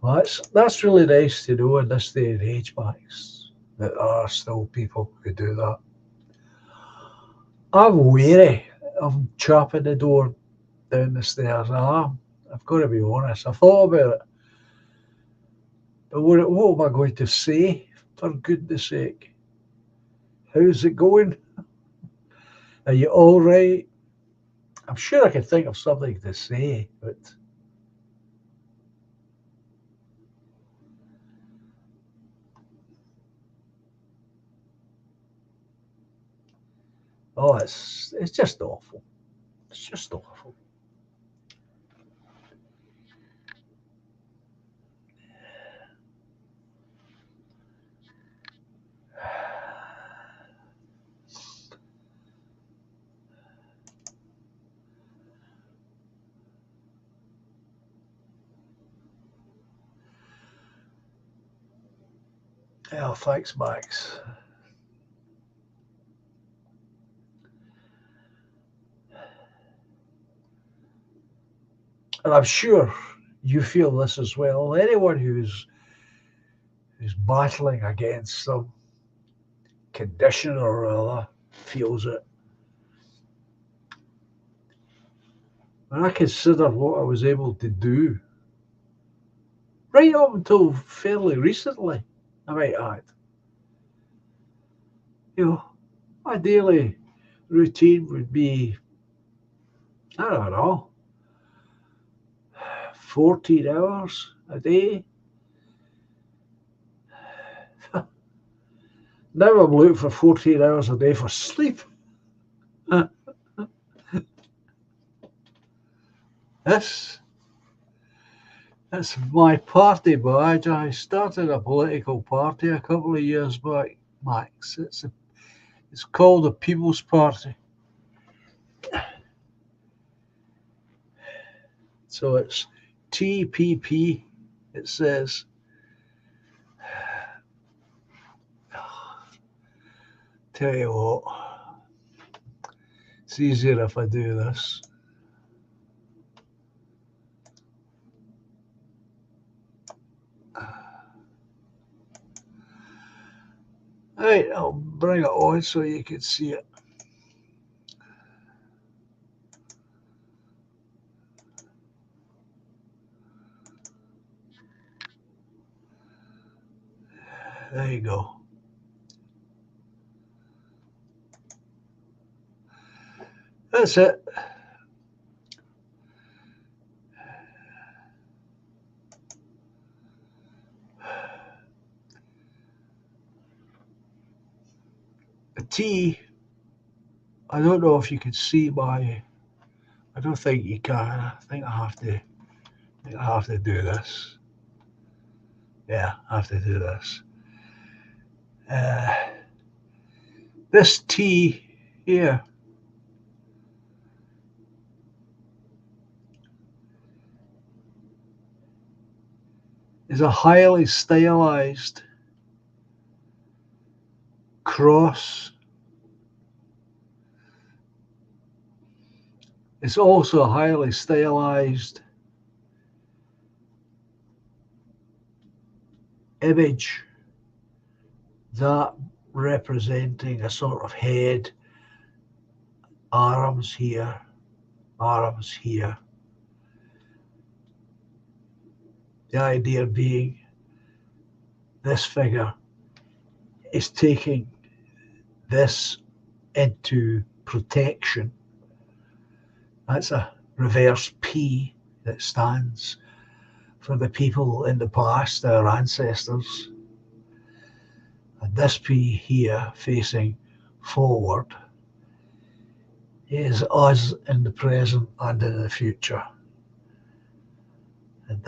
Well, that's really nice to know in this day and age, Max, that there are still people who do that. I'm wary of chopping the door down the stairs. I've got to be honest. I thought about it. But what am I going to say, for goodness sake? How's it going? Are you all right? I'm sure I can think of something to say, but Oh, it's just awful. It's just awful. Yeah, thanks, Max. And I'm sure you feel this as well. Anyone who's battling against some condition or other feels it. And I consider what I was able to do right up until fairly recently, I might add. You know, my daily routine would be, I don't know, 14 hours a day. Now I'm looking for 14 hours a day for sleep. This That's my party badge. I started a political party a couple of years back, Max. It's called the People's Party. So it's TPP. It says. Tell you what, it's easier if I do this. Right, I'll bring it on so you can see it. There you go. That's it. The T, I don't know if you can see my. I don't think you can. I think I have to do this. Yeah, I have to do this. Uh, this T here is a highly stylized cross. It's also a highly stylized image, that representing a sort of head, arms here, arms here. The idea being this figure is taking this into protection. That's a reverse P that stands for the people in the past, our ancestors. And this P here facing forward is us in the present and in the future. And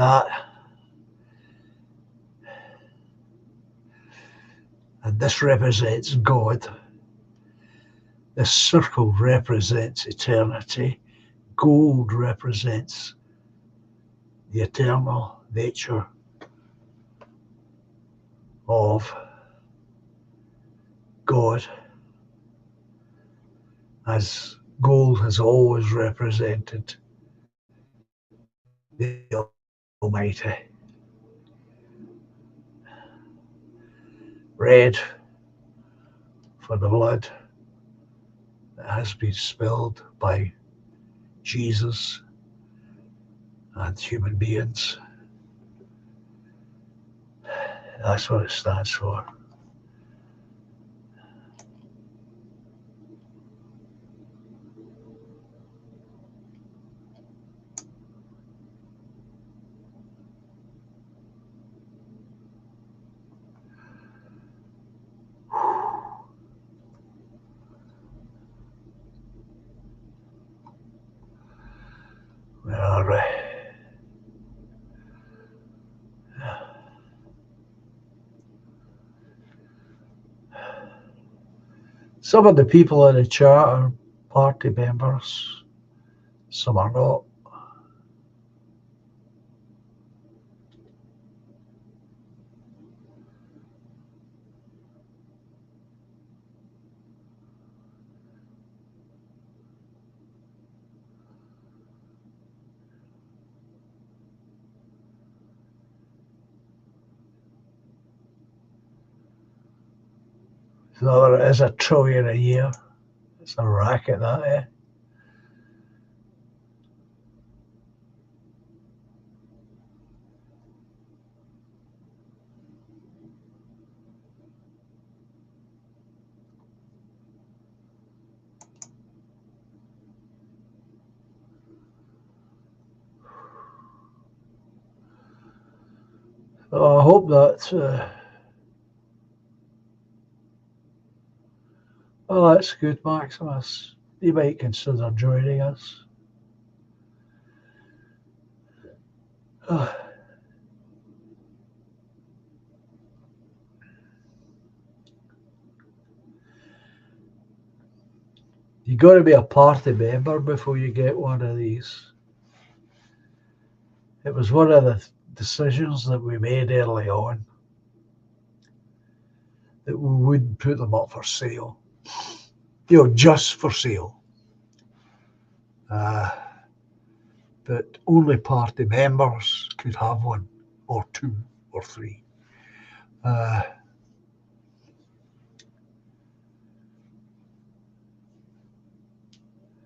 this represents God. This circle represents eternity. Gold represents the eternal nature of God, as gold has always represented the Almighty. Red for the blood that has been spilled by Jesus and human beings. That's what it stands for. Some of the people in the chat are party members, some are not. So there is $1 trillion a year. It's a racket, that, eh? So I hope that. Well, that's good, Maximus. You might consider joining us. You got to be a party member before you get one of these. It was one of the decisions that we made early on that we wouldn't put them up for sale. Just for sale. But only party members could have one, or two, or three.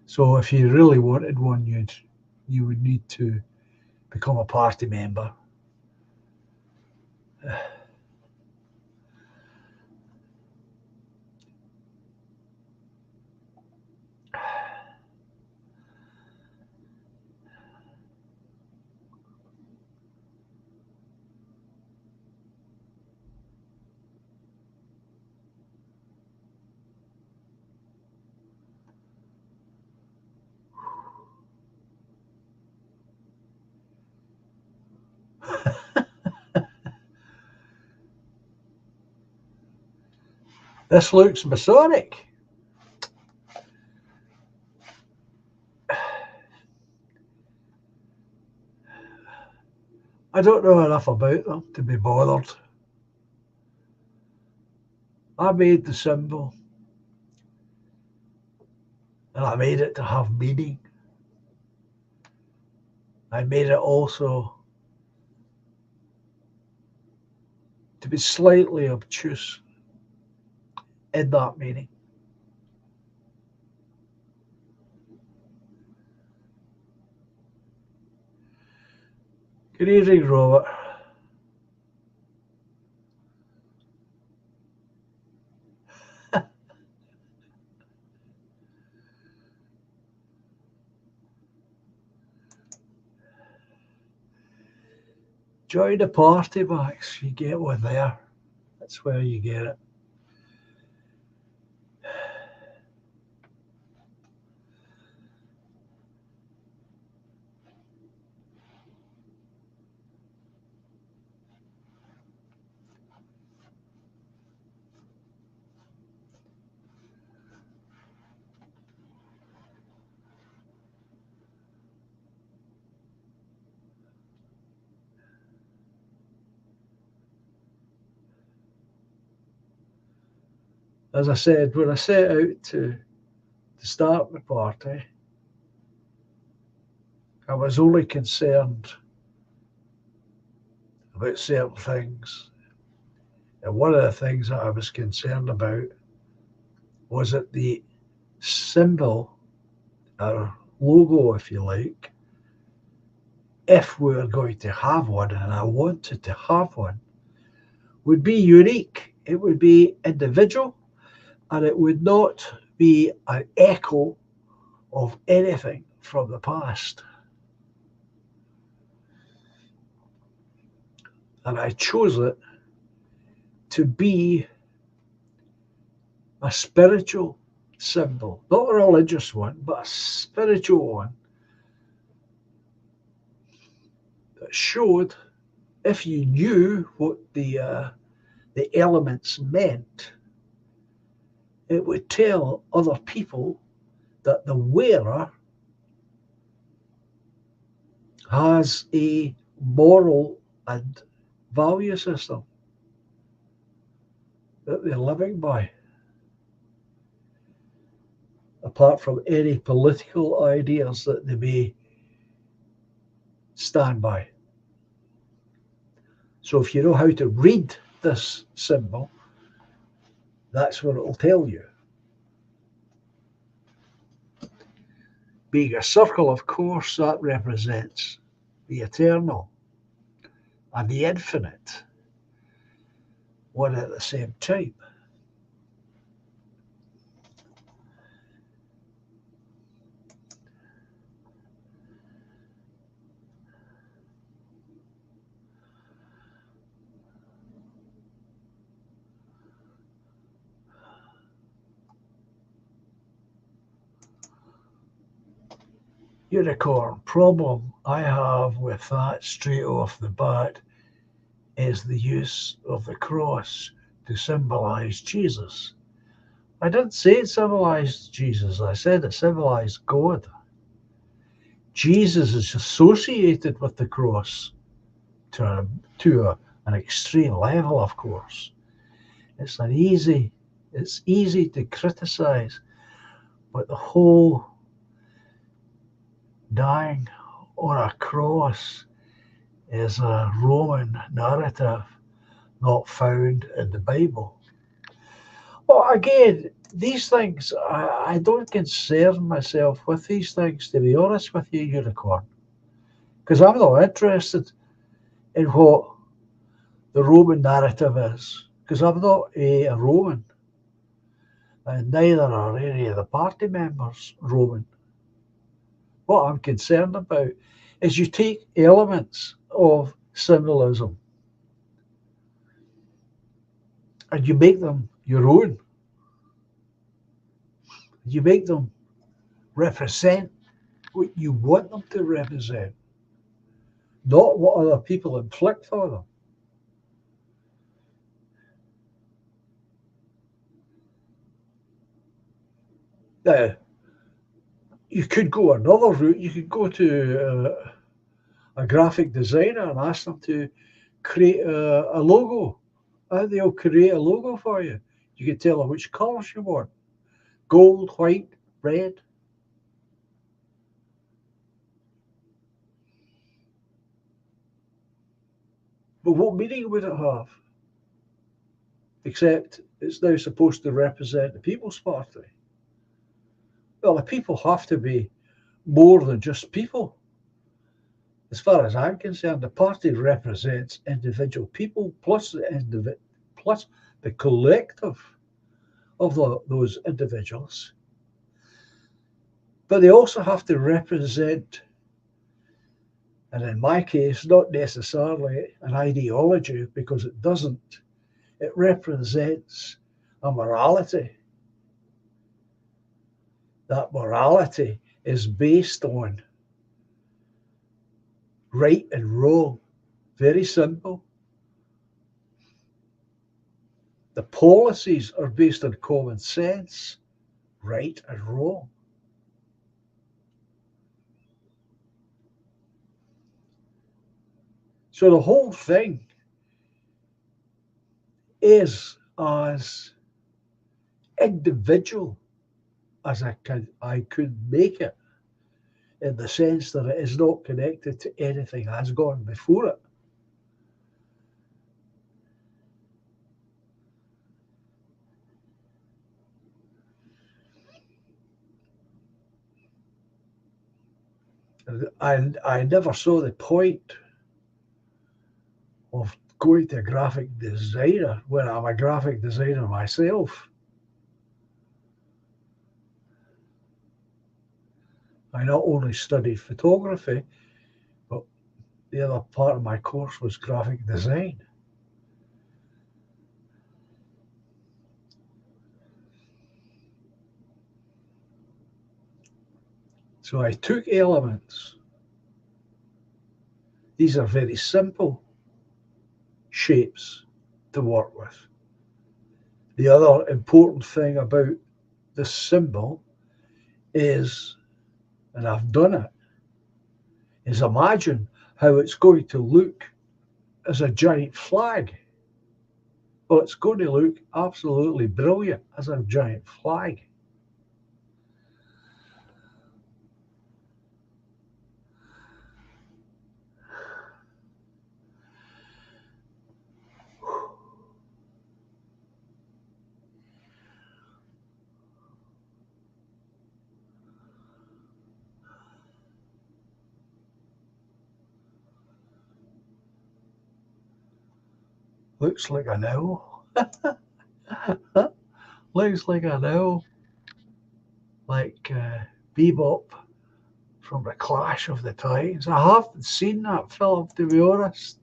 So if you really wanted one, you would need to become a party member. This looks Masonic. I don't know enough about them to be bothered. I made the symbol, and I made it to have meaning. I made it also to be slightly obtuse in that meaning. Good evening, Robert. Join the party, Max. You get one there. That's where you get it. As I said, when I set out to start the party, I was only concerned about certain things. And one of the things that I was concerned about was that the symbol, or logo, if you like, if we were going to have one, and I wanted to have one, would be unique. It would be individual, and it would not be an echo of anything from the past. And I chose it to be a spiritual symbol, not a religious one, but a spiritual one that showed, if you knew what the elements meant, it would tell other people that the wearer has a moral and value system that they're living by, apart from any political ideas that they may stand by. So if you know how to read this symbol, that's what it will tell you. Being a circle, of course, that represents the eternal and the infinite, one at the same time. Unicorn, problem I have with that straight off the bat is the use of the cross to symbolize Jesus. I didn't say it symbolized Jesus, I said it symbolized God. Jesus is associated with the cross to an extreme level, of course. It's easy to criticize, but the whole dying on a cross is a Roman narrative not found in the Bible. Well, again, these things, I don't concern myself with these things, to be honest with you, Unicorn, because I'm not interested in what the Roman narrative is, because I'm not a Roman, and neither are any of the party members Roman. What I'm concerned about is you take elements of symbolism and you make them your own. You make them represent what you want them to represent, not what other people inflict on them. Now, you could go another route. You could go to a graphic designer and ask them to create a logo. And they'll create a logo for you. You can tell them which colours you want: gold, white, red. But what meaning would it have? Except it's now supposed to represent the People's Party. Well, the people have to be more than just people. As far as I'm concerned, the party represents individual people plus the collective of those individuals. But they also have to represent, and in my case, not necessarily an ideology, because it doesn't. It represents a morality. That morality is based on right and wrong. Very simple. The policies are based on common sense, right and wrong. So the whole thing is as individual as I could make it, in the sense that it is not connected to anything that has gone before it. And I never saw the point of going to a graphic designer when I'm a graphic designer myself. I not only studied photography, but the other part of my course was graphic design. So I took elements. These are very simple shapes to work with. The other important thing about this symbol is, and I've done it, is imagine how it's going to look as a giant flag. Well, it's going to look absolutely brilliant as a giant flag. Looks like an owl. Looks like an owl. Like Bebop from the Clash of the Titans. I haven't seen that film, to be honest.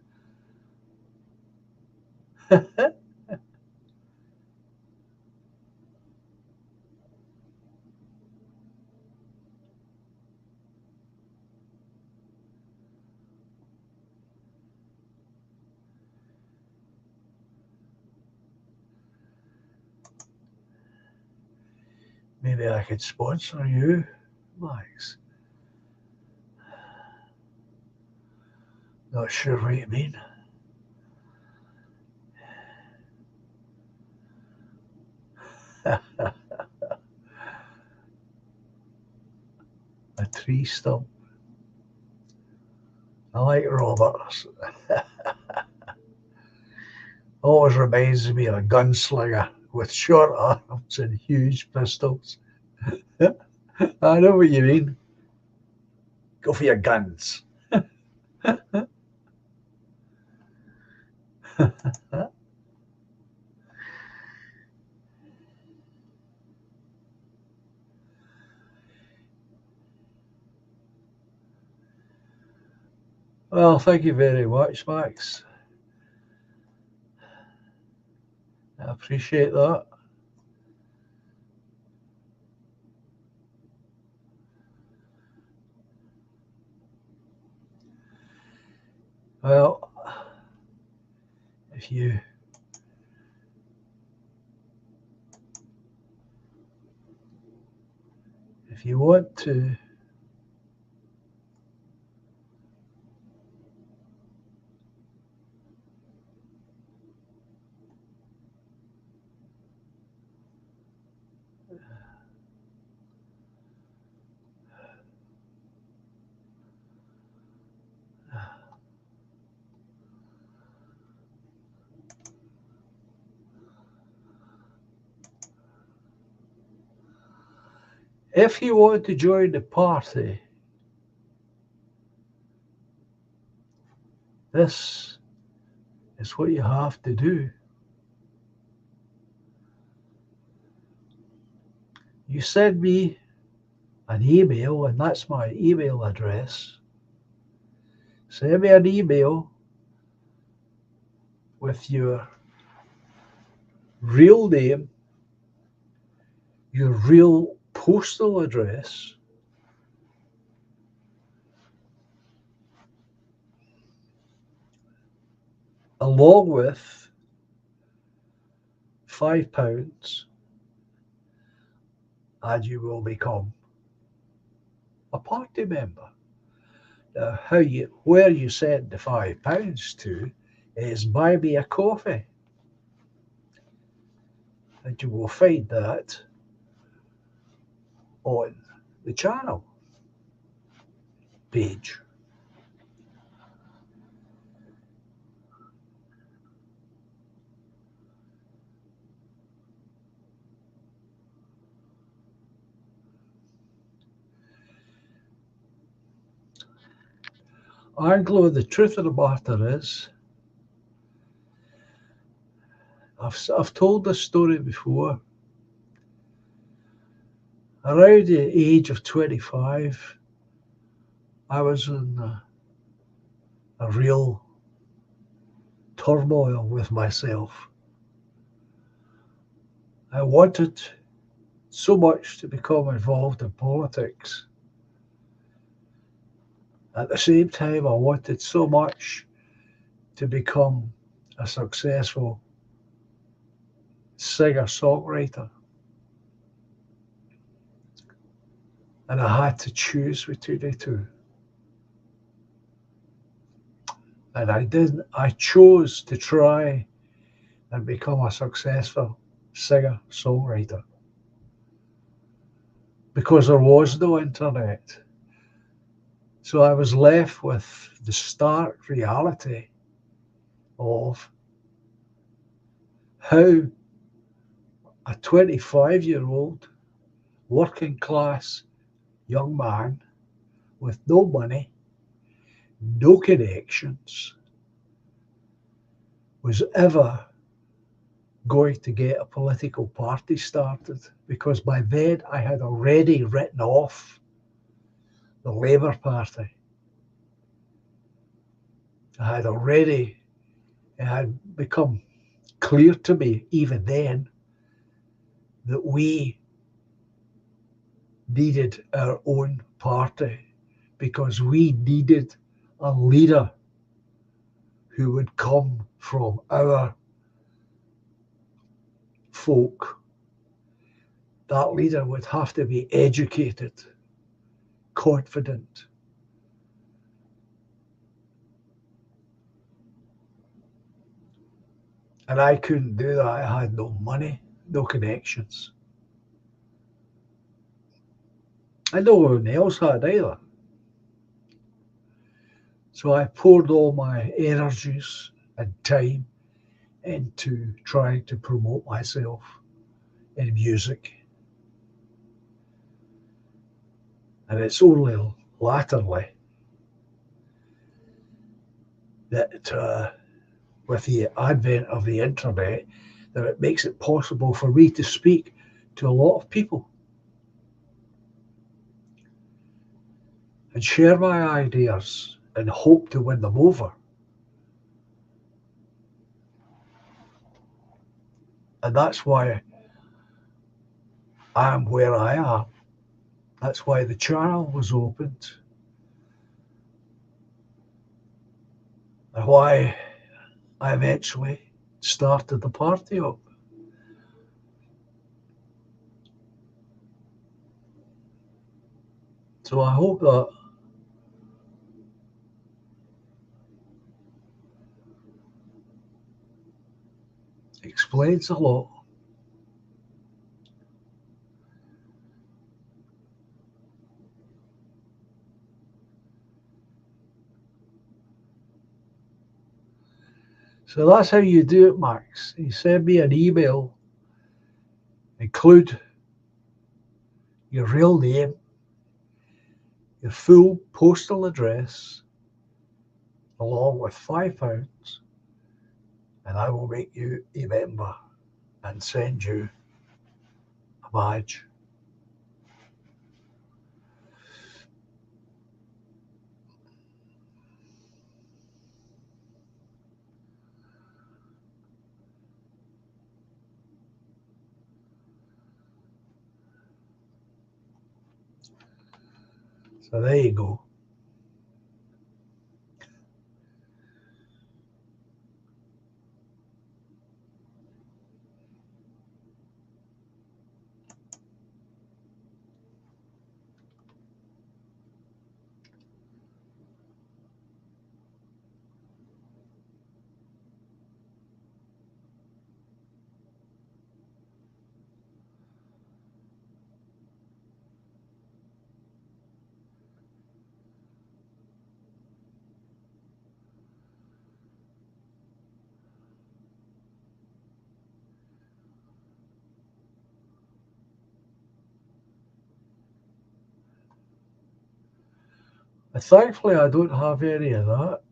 Maybe I could sponsor you, Max. Not sure what you mean. A tree stump. I like robots. Always reminds me of a gunslinger with short arms and huge pistols. I know what you mean. Go for your guns. Well, thank you very much, Max. I appreciate that. Well, if you want to join the party, this is what you have to do. You send me an email, and that's my email address. Send me an email with your real name, your real postal address, along with £5, and you will become a party member. Now, where you send the £5 to is buy me a coffee, and you will find that on the channel page. Anglo, the truth of the matter is, I've told this story before. Around the age of 25, I was in a real turmoil with myself. I wanted so much to become involved in politics. At the same time, I wanted so much to become a successful singer-songwriter. And I had to choose between the two. And I didn't. I chose to try and become a successful singer-songwriter because there was no internet. So I was left with the stark reality of how a 25-year-old working class young man with no money, no connections, was ever going to get a political party started, because by then I had already written off the Labour Party. It had become clear to me even then that we needed our own party, because we needed a leader who would come from our folk. That leader would have to be educated, confident. And I couldn't do that. I had no money, no connections. And no one else had either. So I poured all my energies and time into trying to promote myself in music. And it's only latterly that with the advent of the internet, that it makes it possible for me to speak to a lot of people and share my ideas and hope to win them over. And that's why I am where I am. That's why the channel was opened, and why I eventually started the party up. So I hope that explains a lot. So that's how you do it, Max. You send me an email, include your real name, your full postal address, along with £5, and I will make you a member and send you a badge. So there you go. And thankfully, I don't have any of that.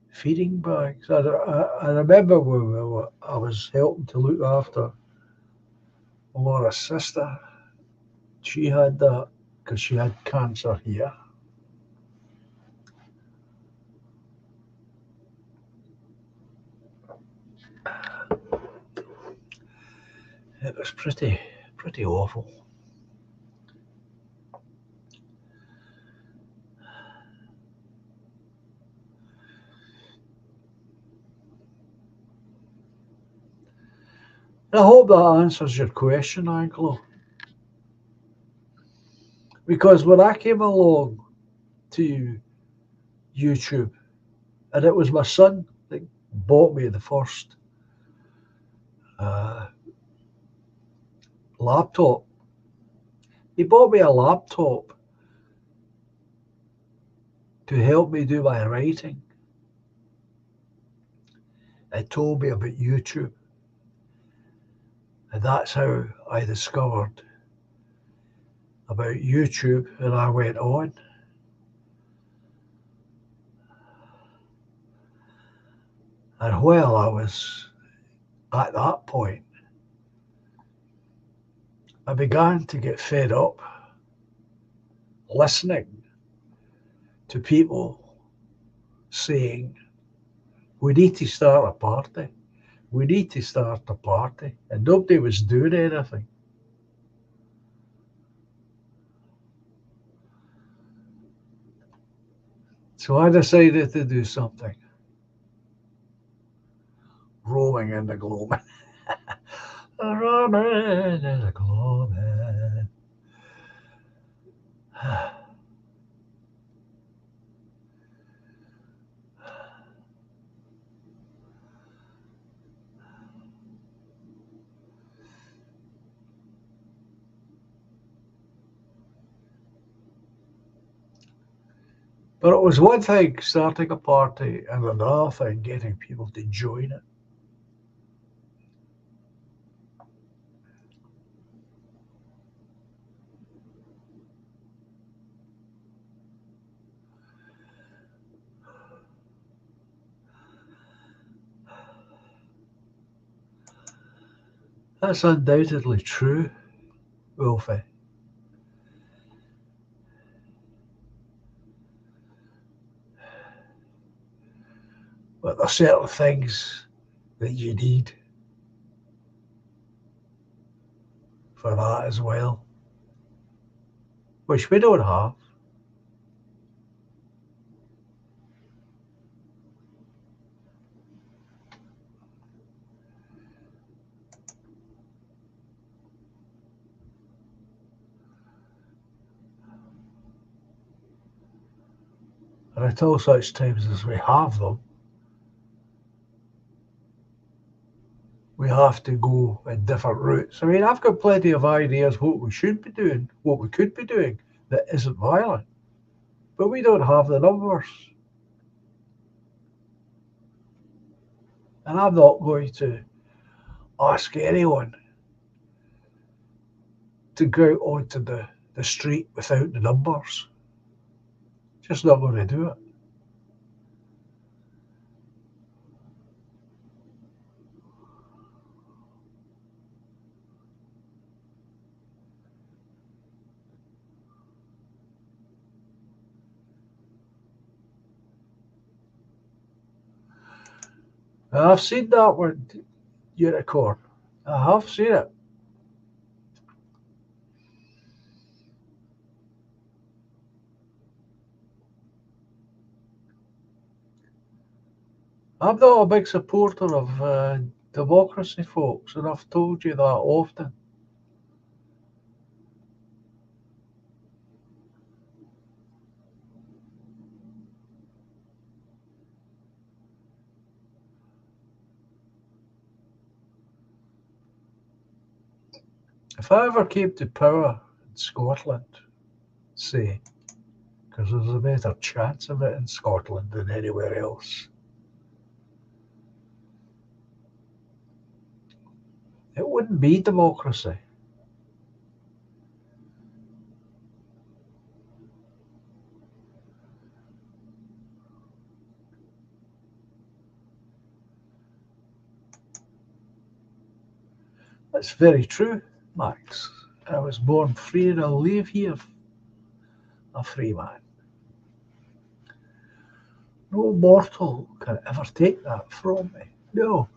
Feeding bags. I remember when I was helping to look after Laura's sister. She had that because she had cancer here. It was pretty awful. And I hope that answers your question, Angelo. Because when I came along to YouTube, and it was my son that bought me the first uh, laptop. He bought me a laptop to help me do my writing. It told me about YouTube, and that's how I discovered about YouTube, and I went on. And while I was at that point, I began to get fed up listening to people saying, we need to start a party. We need to start a party. And nobody was doing anything. So I decided to do something. Roaming in the gloaming. Roaming in the gloaming. But it was one thing starting a party and another thing getting people to join it. That's undoubtedly true, Wolfie. But there are certain things that you need for that as well, which we don't have. And until such times as we have them, we have to go in different routes. I mean, I've got plenty of ideas what we should be doing, what we could be doing that isn't violent, but we don't have the numbers. And I'm not going to ask anyone to go out onto the street without the numbers. Just not going to do it. And I've seen that one, unicorn. I have seen it. I'm not a big supporter of democracy, folks, and I've told you that often. If I ever came to power in Scotland, say, because there's a better chance of it in Scotland than anywhere else, it wouldn't be democracy. That's very true, Max. I was born free and I'll leave here a free man. No mortal can ever take that from me. No.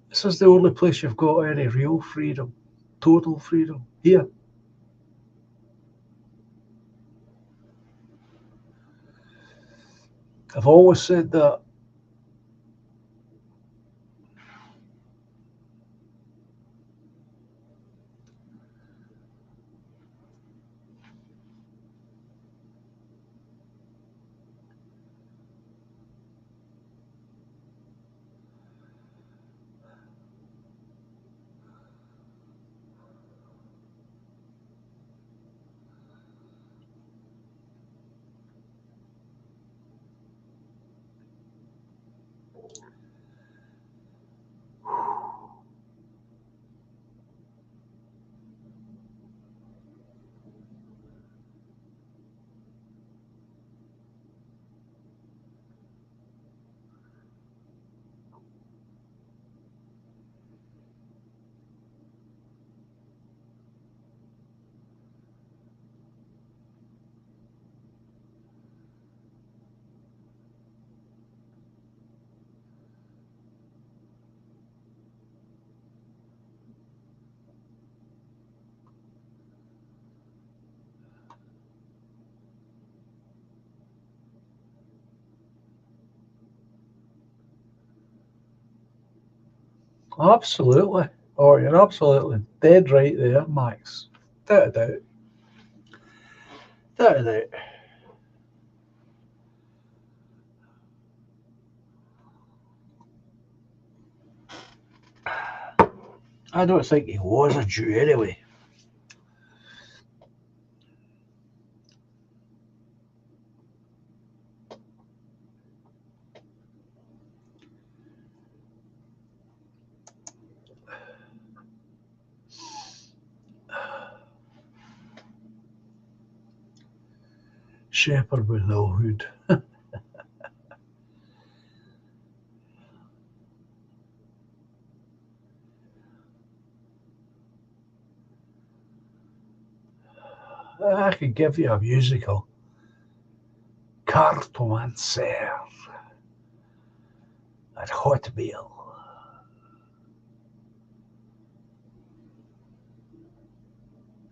This is the only place you've got any real freedom, total freedom. Here. I've always said that Absolutely. Oh, you're absolutely dead right there, Max. Without a doubt. Without a doubt. I don't think he was a Jew anyway. Shepherd with no hood. I could give you a musical. Cartomancer at Hotmail.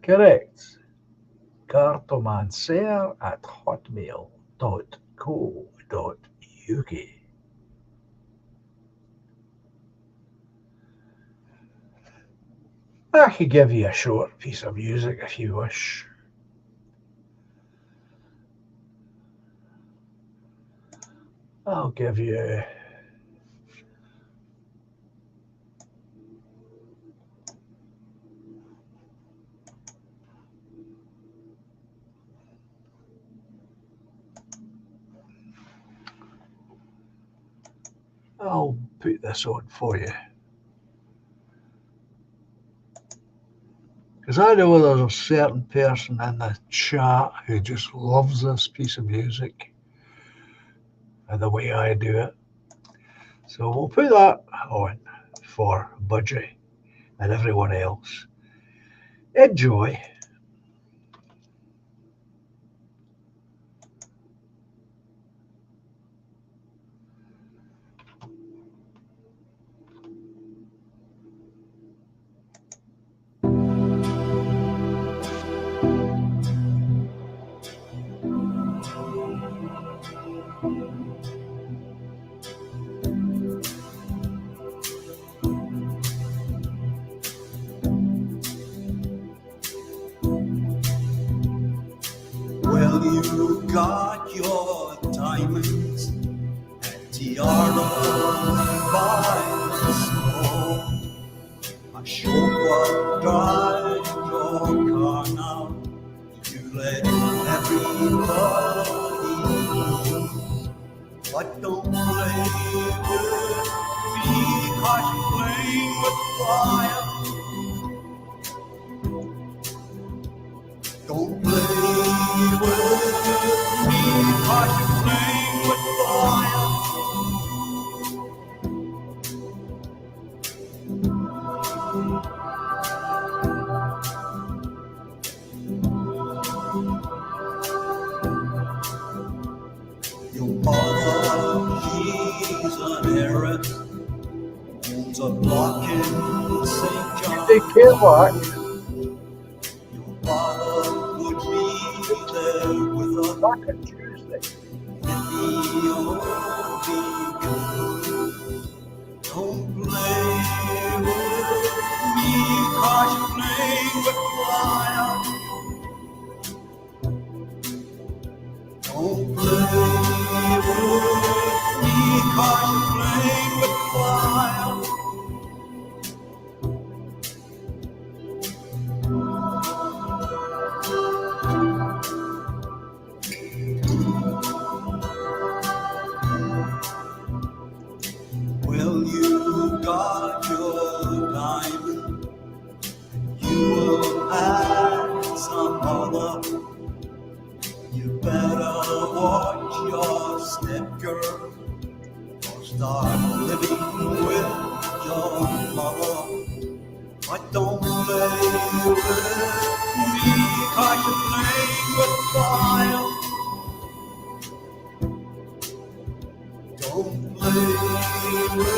Correct. Cartomancer at hotmail.co.uk. I could give you a short piece of music if you wish. I'll give you I'll put this on for you. Because I know there's a certain person in the chat who just loves this piece of music and the way I do it. So we'll put that on for Budgie and everyone else. Enjoy. Well, you got your diamonds at the art of snow. I sure what drive your car now. You let everybody know. But don't play with me, 'cause you're playing with fire. Don't play with me, 'cause you're playing with fire. Your mother, she's an heiress, owns a block in St. John. Take care, Mark. Your father would be there with a Back on Tuesday. Don't play with me, 'cause you're playing with fire. Don't play with me, 'cause you're playing with fire. Well, you got your diamond, you will have some other. You better watch your step, girl, or start living with your mother. But don't play with me, 'cause you're playing with fire. Don't play with me,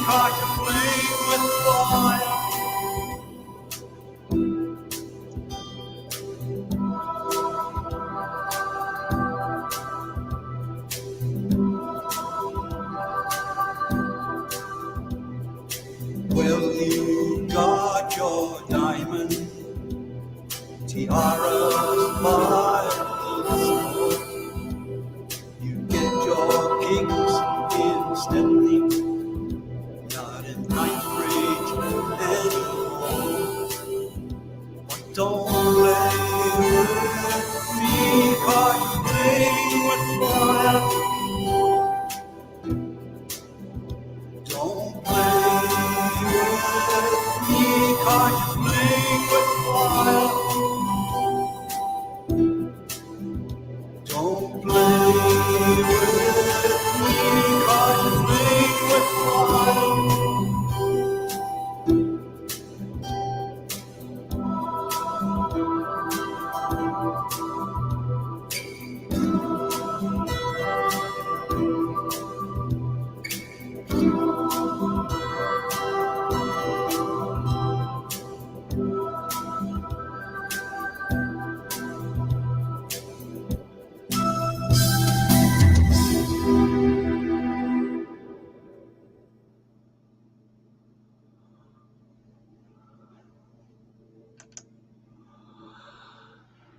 'cause you're playing with fire. tiaras miles. You get your kicks instantly, not in ninth grade anymore. But don't play with me, 'cause you're playing with fire. Don't play with me, 'cause you're playing with fire. Don't play with me, 'cause you're playing with fire.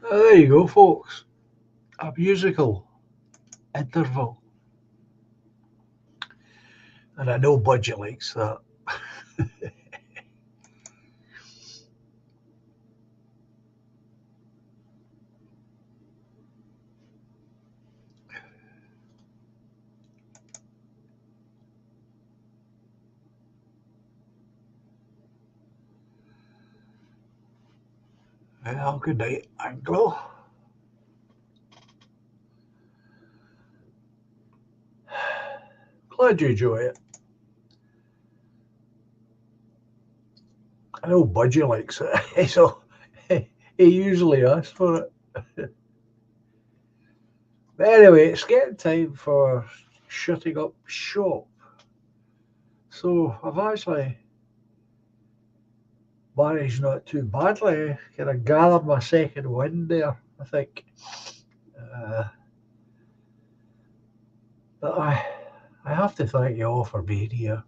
There you go, folks. A musical interval. And I know Budget likes that. Well, good night, Anglo. Glad you enjoy it. I know Budgie likes it, so he usually asks for it. But anyway, it's getting time for shutting up shop. So I've actually managed not too badly. Kind of gathered my second wind there, I think. But I have to thank you all for being here.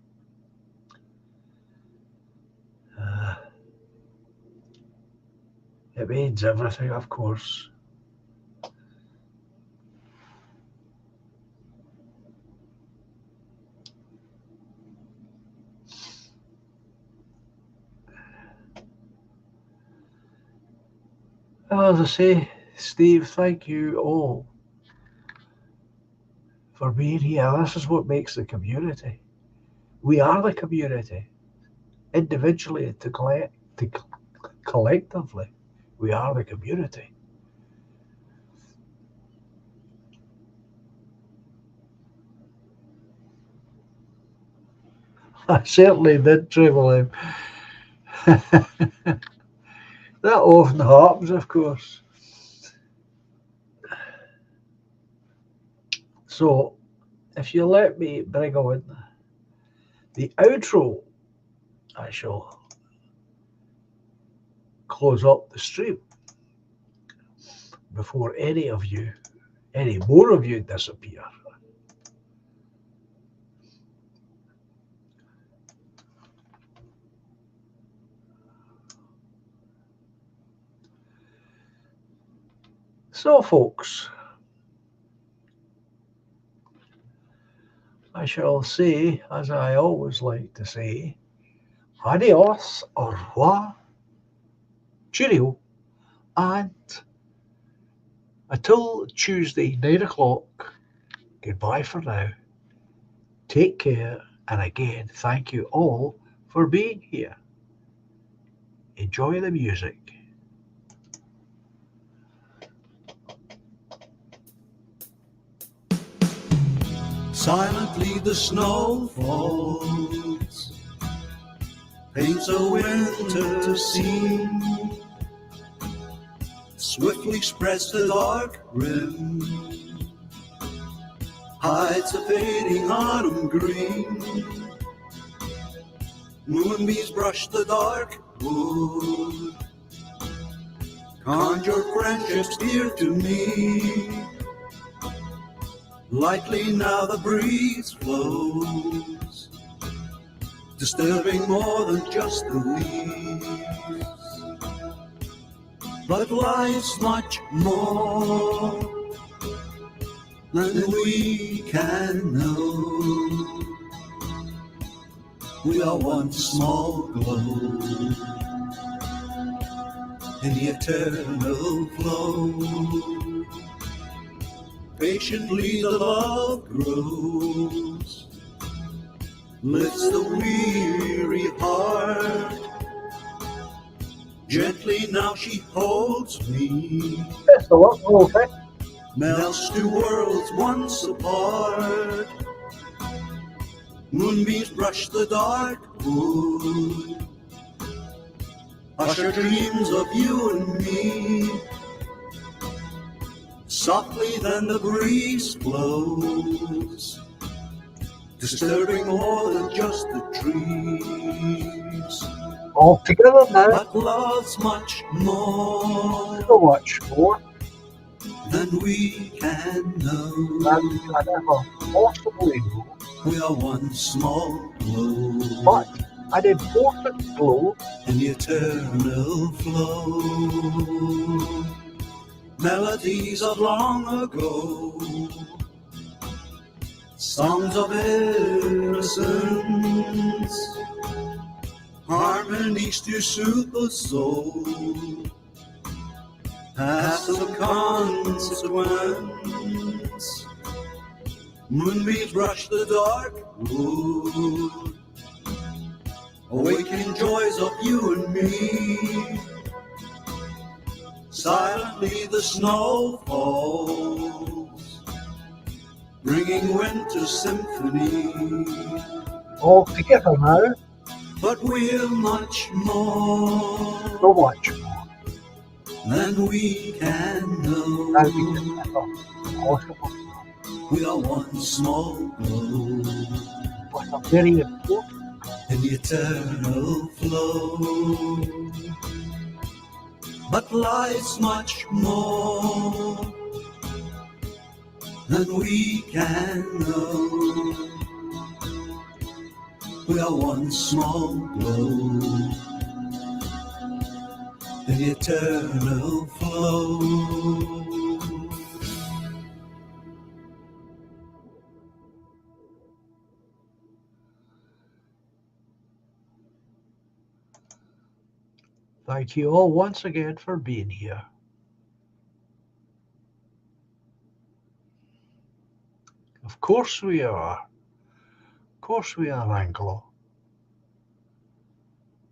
It means everything, of course. Well, as I say, Steve, thank you all for being here. This is what makes the community. We are the community. Individually and collectively, we are the community. I certainly did, Trevor. That often happens, of course. So, if you let me bring on the outro, I shall close up the stream before any more of you disappear. So, folks, I shall say, as I always like to say, adios, au revoir, cheerio, and until Tuesday, 9 o'clock, goodbye for now. Take care, and again, thank you all for being here. Enjoy the music. Silently the snow falls, paints a winter scene, swiftly spreads the dark rim, hides the fading autumn green. Moonbeams brush the dark wood, conjure friendships dear to me. Lightly now the breeze flows, disturbing more than just the leaves. But life's much more than we can know. We are one small glow in the eternal flow. Patiently the love grows, lifts the weary heart. Gently now she holds me, That's the work, okay? melts two worlds once apart. Moonbeams brush the dark wood, usher dreams of you and me. Softly then the breeze blows, disturbing more than just the trees. All together now, But love's much more so much more than we can know. than we can ever possibly know. We are one small glow But an important glow, in the eternal flow. Melodies of long ago, songs of innocence, harmonies to soothe the soul, paths of consequence. Moonbeams brush the dark wood, awakening joys of you and me. Silently the snow falls, bringing winter symphony. all together now, But we're much more so much more than we can know. than we can ever possibly know. We are one small glow But a very important in the eternal flow. But life's much more than we can know. We are one small glow in the eternal flow. Thank you all once again for being here. Of course we are. Of course we are Anglo.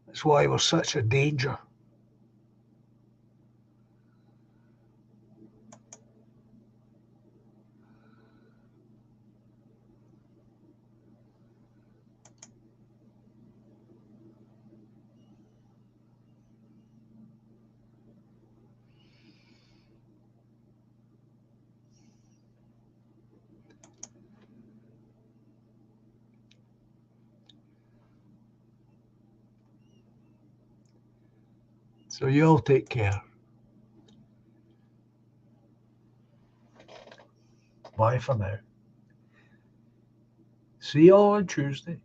That's why we're such a danger. So you all take care. Bye for now. See you all on Tuesday.